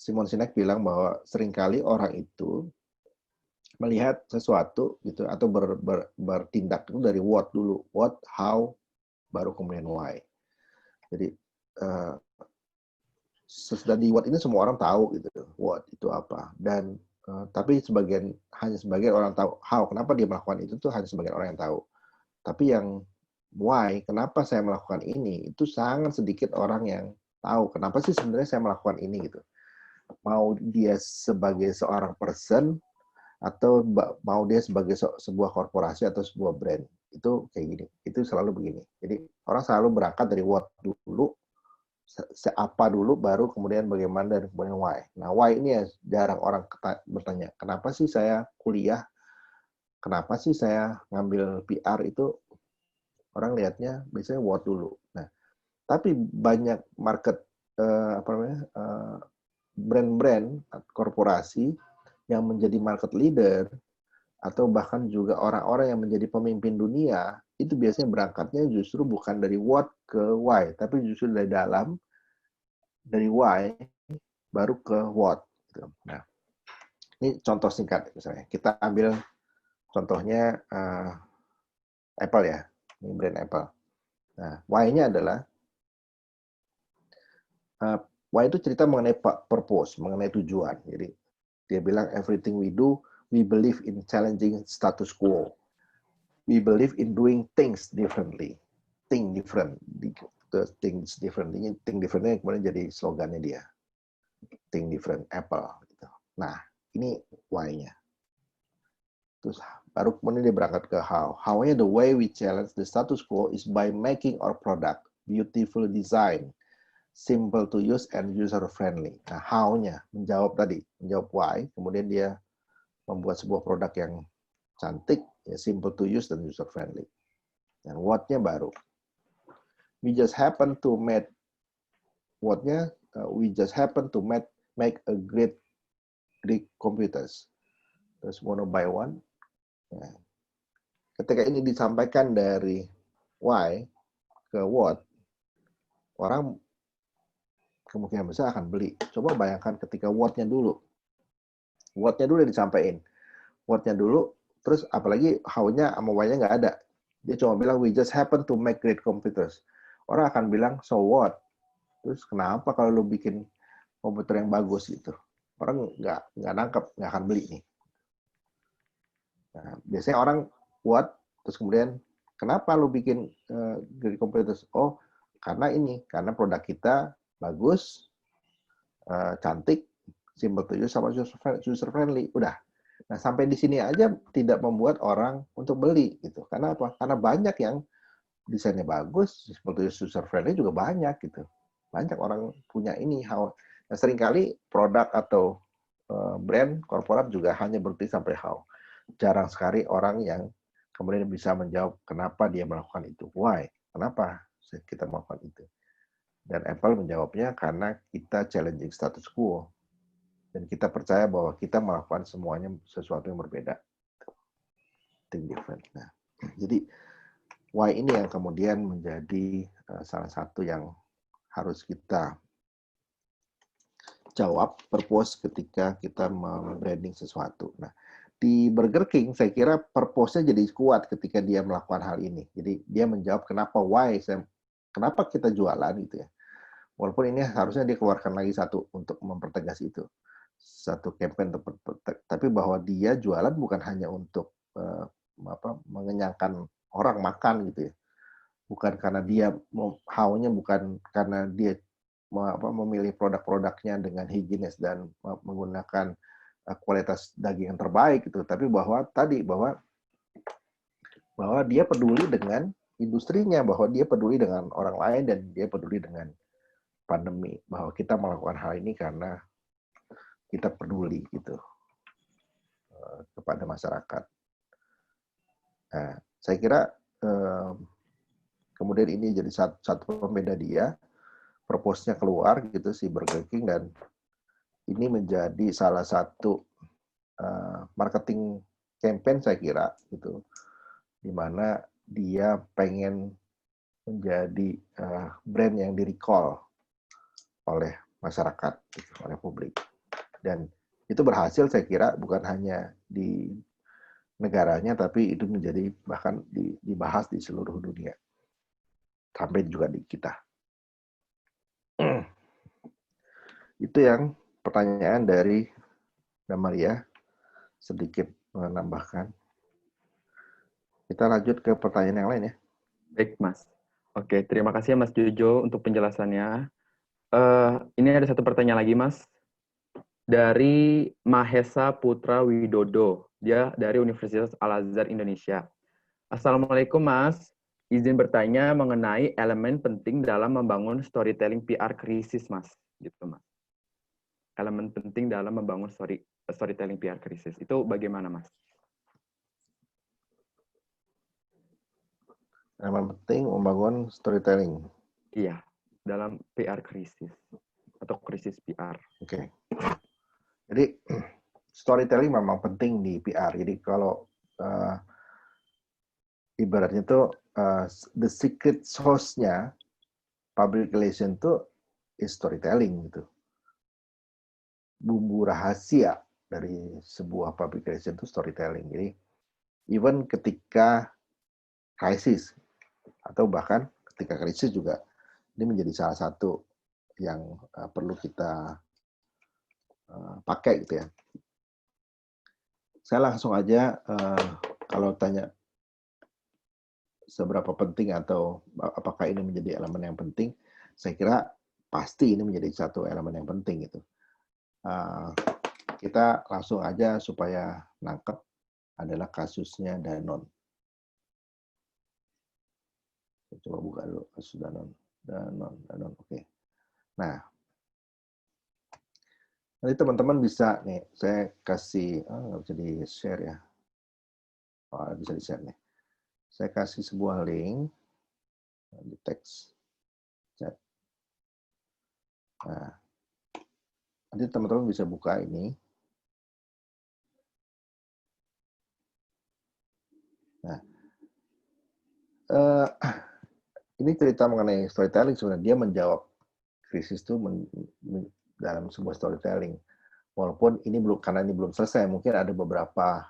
Simon Sinek bilang bahwa seringkali orang itu melihat sesuatu gitu atau bertindak itu dari what dulu, what, how, baru kemudian why. Jadi sesudah di what ini semua orang tahu gitu, what itu apa, dan tapi hanya sebagian orang tahu how, kenapa dia melakukan itu tuh hanya sebagian orang yang tahu. Tapi yang why, kenapa saya melakukan ini, itu sangat sedikit orang yang tahu kenapa sih sebenarnya saya melakukan ini gitu. Mau dia sebagai seorang person atau mau dia sebagai sebuah korporasi atau sebuah brand, itu kayak gini, itu selalu begini. Jadi orang selalu berangkat dari what dulu, apa dulu, baru kemudian bagaimana, dan kemudian why. Nah, why ini ya jarang orang bertanya, kenapa sih saya kuliah, kenapa sih saya ngambil PR, itu orang lihatnya biasanya what dulu. Nah, tapi banyak market brand-brand korporasi yang menjadi market leader atau bahkan juga orang-orang yang menjadi pemimpin dunia, itu biasanya berangkatnya justru bukan dari what ke why, tapi justru dari dalam, dari why baru ke what. Nah, ini contoh singkat misalnya. Kita ambil contohnya Apple ya, ini brand Apple. Nah, why-nya adalah why itu cerita mengenai purpose, mengenai tujuan. Jadi dia bilang everything we do, we believe in challenging status quo. We believe in doing things differently. think different. Think different. Ini think different-nya kemudian jadi slogannya dia. Think different, Apple. Gitu. Nah, ini why-nya. Terus baru kemudian dia berangkat ke how. How-nya the way we challenge the status quo is by making our product beautiful design, simple to use and user friendly. Nah, how-nya menjawab why, kemudian dia membuat sebuah produk yang cantik, ya, simple to use dan user friendly. Dan what-nya baru. We just happen to make what-nya we just happen to make a great computers. Terus one by one. Nah, ketika ini disampaikan dari why ke what, orang kemungkinan besar akan beli. Coba bayangkan ketika what-nya dulu. What-nya dulu disampaikan. What-nya dulu, terus apalagi how-nya sama why-nya nggak ada. Dia cuma bilang, we just happen to make great computers. Orang akan bilang, so what? Terus kenapa kalau lu bikin komputer yang bagus gitu? Orang nggak nangkep, nggak akan beli nih. Nah, biasanya orang what, terus kemudian kenapa lu bikin great computers? Oh, karena karena produk kita bagus, cantik, simple to use, sama user friendly. Udah. Nah, sampai di sini aja tidak membuat orang untuk beli gitu. Karena apa? Karena banyak yang desainnya bagus, simple to use, user friendly juga banyak gitu. Banyak orang punya ini. Nah, seringkali produk atau brand korporat juga hanya berhenti sampai how. Jarang sekali orang yang kemudian bisa menjawab kenapa dia melakukan itu. Why? Kenapa kita melakukan itu? Dan Apple menjawabnya karena kita challenging status quo. Dan kita percaya bahwa kita melakukan semuanya sesuatu yang berbeda. Think different. Nah, jadi why ini yang kemudian menjadi salah satu yang harus kita jawab, purpose ketika kita membranding sesuatu. Nah, di Burger King, saya kira purpose-nya jadi kuat ketika dia melakukan hal ini. Jadi dia menjawab kenapa kita jualan gitu ya. Walaupun ini harusnya dia keluarkan lagi satu untuk mempertegas itu. Satu campaign, tapi bahwa dia jualan bukan hanya untuk mengenyangkan orang makan gitu ya. Bukan karena dia how-nya bukan karena dia memilih produk-produknya dengan higienis dan menggunakan kualitas daging yang terbaik gitu, tapi bahwa dia peduli dengan industrinya, bahwa dia peduli dengan orang lain dan dia peduli dengan pandemi, bahwa kita melakukan hal ini karena kita peduli gitu kepada masyarakat. Nah, saya kira kemudian ini jadi satu pembeda dia, purpose-nya keluar gitu si Burger King, dan ini menjadi salah satu marketing campaign saya kira gitu, di mana dia pengen menjadi brand yang di-recall oleh masyarakat, gitu, oleh publik. Dan itu berhasil saya kira, bukan hanya di negaranya, tapi itu menjadi bahkan dibahas di seluruh dunia. Sampai juga di kita. Itu yang pertanyaan dari Damaria, sedikit menambahkan. Kita lanjut ke pertanyaan yang lain ya. Baik, Mas. Oke, terima kasih Mas Jojo untuk penjelasannya. Ini ada satu pertanyaan lagi, Mas. Dari Mahesa Putra Widodo. Dia dari Universitas Al-Azhar Indonesia. Assalamualaikum, Mas. Izin bertanya mengenai elemen penting dalam membangun storytelling PR krisis, Mas. Gitu, Mas. Elemen penting dalam membangun storytelling PR krisis. Itu bagaimana, Mas? Elemen penting membangun storytelling. Iya, dalam PR krisis atau krisis PR. Oke. Jadi storytelling memang penting di PR. Jadi kalau ibaratnya itu the secret sauce-nya public relation itu is storytelling gitu. Bumbu rahasia dari sebuah public relation itu storytelling. Jadi even ketika krisis atau bahkan ketika krisis juga ini menjadi salah satu yang perlu kita pakai gitu ya. Saya langsung aja kalau tanya seberapa penting atau apakah ini menjadi elemen yang penting, saya kira pasti ini menjadi satu elemen yang penting gitu. Kita langsung aja supaya nangkep adalah kasusnya Danone. Saya coba buka dulu kasus Danone, oke. Nah, nanti teman-teman bisa nih, saya kasih, nggak bisa di-share ya. Bisa di-share nih. Saya kasih sebuah link di teks chat. Nah, nanti teman-teman bisa buka ini. Nah, ini cerita mengenai storytelling sebenarnya. Dia menjawab krisis itu dalam sebuah storytelling. Walaupun ini belum, karena ini belum selesai, mungkin ada beberapa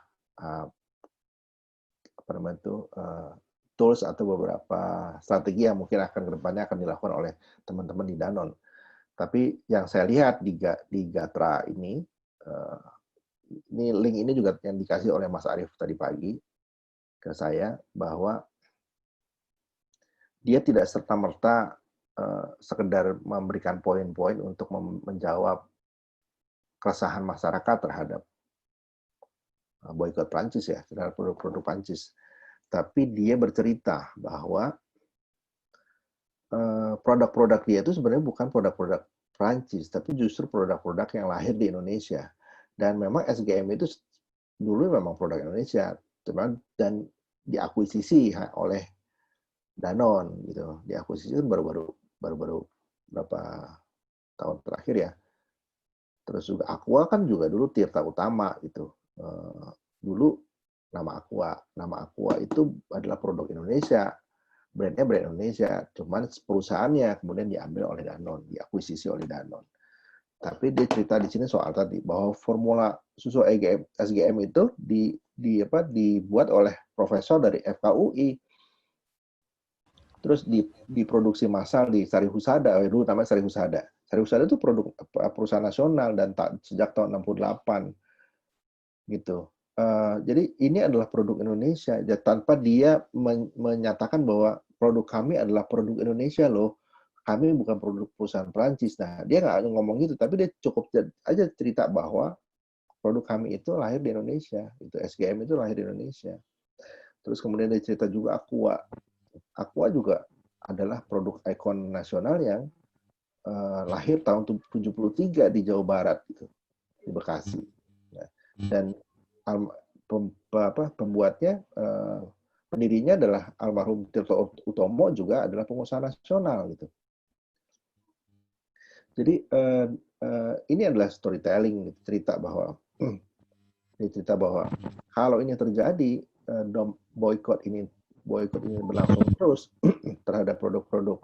tools atau beberapa strategi yang mungkin akan kedepannya akan dilakukan oleh teman-teman di Danone. Tapi yang saya lihat di Gatra ini link ini juga yang dikasih oleh Mas Arief tadi pagi ke saya, bahwa dia tidak serta-merta sekedar memberikan poin-poin untuk menjawab keresahan masyarakat terhadap boikot Prancis ya, terhadap produk-produk Prancis. Tapi dia bercerita bahwa produk-produk dia itu sebenarnya bukan produk-produk Prancis, tapi justru produk-produk yang lahir di Indonesia. Dan memang SGM itu dulu memang produk Indonesia, dan diakuisisi oleh Danone gitu. Diakuisisi kan baru-baru berapa tahun terakhir ya. Terus juga Aqua kan juga dulu Tirta Utama gitu. Dulu nama Aqua itu adalah produk Indonesia, brandnya brand Indonesia, cuman perusahaannya kemudian diambil oleh Danone, diakuisisi oleh Danone. Tapi dia cerita di sini soal tadi bahwa formula susu SGM itu dibuat oleh profesor dari FKUI, terus diproduksi massal di Sari Husada, dulu namanya Sari Husada. Sari Husada itu perusahaan nasional dan sejak tahun 68 gitu. Jadi ini adalah produk Indonesia, tanpa dia menyatakan bahwa produk kami adalah produk Indonesia loh, kami bukan produk perusahaan Prancis. Nah, dia nggak ngomong gitu, tapi dia cukup aja cerita bahwa produk kami itu lahir di Indonesia, itu SGM itu lahir di Indonesia. Terus kemudian dia cerita juga Aqua juga adalah produk ikon nasional yang lahir tahun 73 di Jawa Barat gitu, di Bekasi. Nah, dan pembuatnya, pendirinya adalah almarhum Tirto Utomo, juga adalah pengusaha nasional gitu. Jadi ini adalah storytelling, cerita bahwa kalau ini terjadi, boykot ini berlangsung terus terhadap produk-produk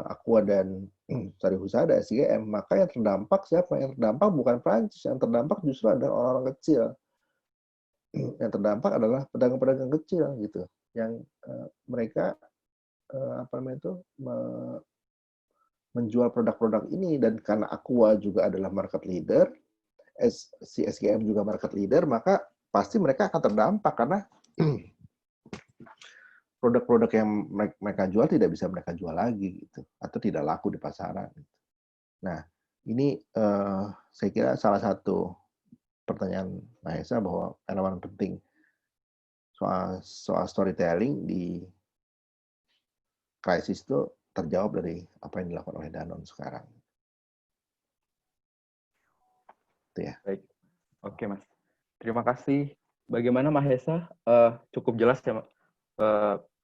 Aqua dan Sari Husada SGM, maka yang terdampak siapa? Yang terdampak bukan Prancis, yang terdampak justru adalah orang-orang kecil. Yang terdampak adalah pedagang-pedagang kecil gitu, yang mereka menjual produk-produk ini, dan karena Aqua juga adalah market leader, si SGM juga market leader, maka pasti mereka akan terdampak karena produk-produk yang mereka jual tidak bisa mereka jual lagi gitu, atau tidak laku di pasaran. Nah, ini saya kira salah satu pertanyaan Mahesa, bahwa elemen penting soal storytelling di krisis itu terjawab dari apa yang dilakukan oleh Danone sekarang. Itu ya. Baik, oke Mas. Terima kasih. Bagaimana Mahesa? Cukup jelas ya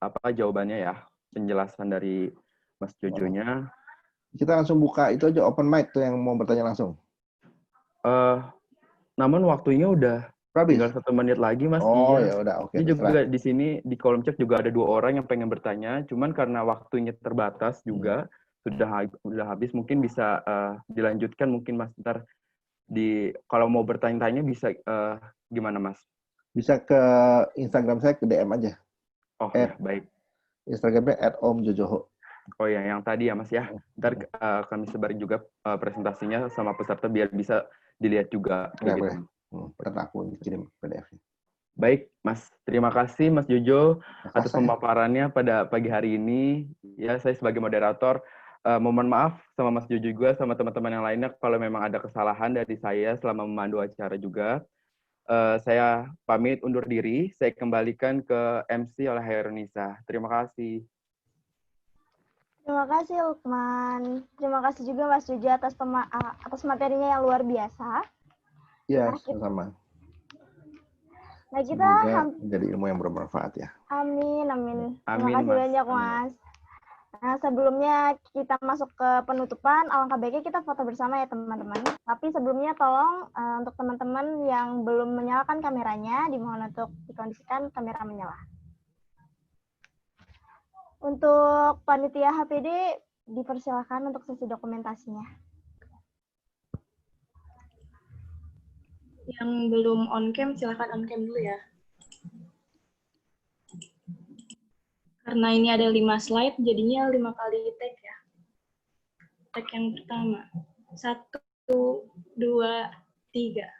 apa jawabannya ya, penjelasan dari Mas Jojonya. Kita langsung buka itu aja, open mic tuh yang mau bertanya langsung. Namun waktunya udah tinggal 1 menit lagi Mas. Oh iya. Ya udah, oke. Ini juga di sini di kolom chat juga ada 2 orang yang pengen bertanya, cuman karena waktunya terbatas juga sudah habis, mungkin bisa dilanjutkan mungkin Mas, ntar kalau mau bertanya-tanya bisa gimana Mas? Bisa ke Instagram saya, ke DM aja. Oh ya, baik. Instagramnya @omjojoho. Oh ya, yang tadi ya Mas ya. Ntar kami sebarin juga presentasinya sama peserta biar bisa dilihat juga. Nggak boleh. Ntar aku kirim PDF-nya. Baik, Mas. Terima kasih Mas Jojo atas pemaparannya pada pagi hari ini. Ya, saya sebagai moderator mohon maaf sama Mas Jojo juga, sama teman-teman yang lainnya kalau memang ada kesalahan dari saya selama memandu acara juga. Saya pamit undur diri. Saya kembalikan ke MC oleh Hairunisa. Terima kasih. Terima kasih Lukman. Terima kasih juga Mas Jojo atas materinya yang luar biasa. Iya, sama-sama. Nah, kita menjadi ilmu yang bermanfaat ya. Amin, amin. Terima Amin, kasih Mas. banyak, Mas. Nah, sebelumnya kita masuk ke penutupan, alangkah baiknya kita foto bersama ya, teman-teman. Tapi sebelumnya tolong untuk teman-teman yang belum menyalakan kameranya, dimohon untuk dikondisikan kamera menyala. Untuk panitia HPD, dipersilakan untuk sesi dokumentasinya. Yang belum on cam, silakan on cam dulu ya. Karena ini ada 5 slide, jadinya 5 kali tag ya. Tag yang pertama. 1, 2, 3.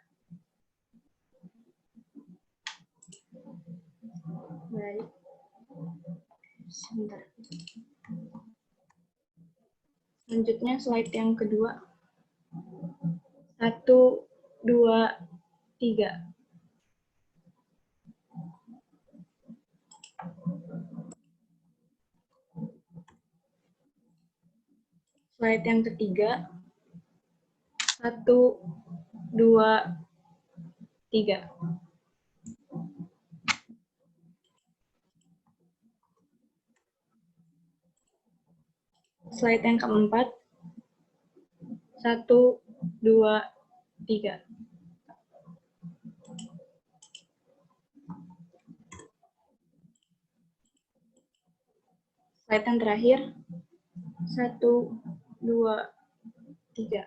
Baik. Sebentar. Selanjutnya slide yang kedua. 1, 2, 3. Slide yang ketiga. 1, 2, 3. Slide yang keempat. 1, 2, 3. Slide yang terakhir. 1, 2, 3.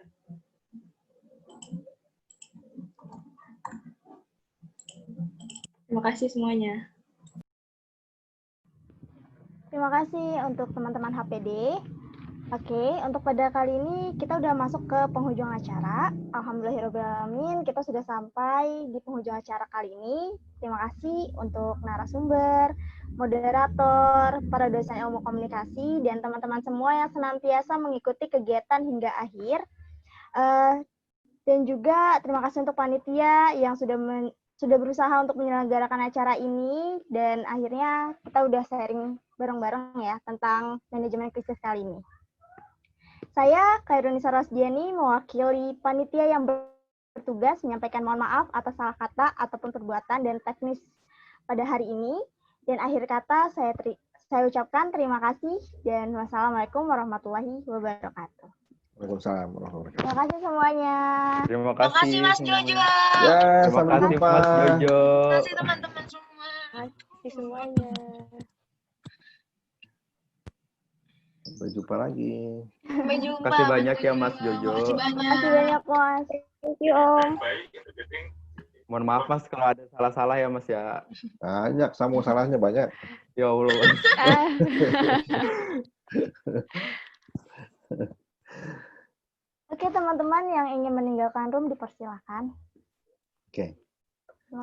Terima kasih semuanya. Terima kasih untuk teman-teman HPD. Oke, untuk pada kali ini kita udah masuk ke penghujung acara. Alhamdulillahirrahmanirrahim, kita sudah sampai di penghujung acara kali ini. Terima kasih untuk narasumber, moderator, para dosen ilmu komunikasi, dan teman-teman semua yang senantiasa mengikuti kegiatan hingga akhir. Dan juga terima kasih untuk panitia yang sudah berusaha untuk menyelenggarakan acara ini, dan akhirnya kita udah sharing bareng-bareng ya tentang manajemen krisis kali ini. Saya, Hairunisa Rosdiani, mewakili panitia yang bertugas menyampaikan mohon maaf atas salah kata ataupun perbuatan dan teknis pada hari ini. Dan akhir kata saya ucapkan terima kasih dan wassalamualaikum warahmatullahi wabarakatuh. Waalaikumsalam warahmatullahi wabarakatuh. Terima kasih semuanya. Terima kasih Mas Jojo. Ya, Terima sampai kasih jumpa. Mas Jojo. Terima kasih teman-teman semua. Terima kasih semuanya. Sampai jumpa lagi. Sampai jumpa. Terima kasih banyak ya Mas Jojo. Terima kasih Terima banyak. kasih banyak, Mas. Thank you, Om. Mohon maaf Mas kalau ada salah-salah ya Mas ya. Banyak, sama salahnya banyak. Ya Allah. Oke, teman-teman yang ingin meninggalkan room dipersilakan. Oke.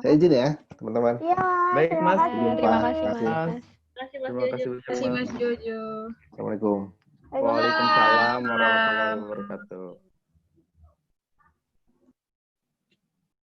Saya izin ya, teman-teman. Iya, Mas. Baik, Terima Mas. kasih. Terima kasih, Terima kasih. Mas. Terima kasih Terima kasih Mas Jojo. Assalamualaikum. Waalaikumsalam warahmatullahi wabarakatuh.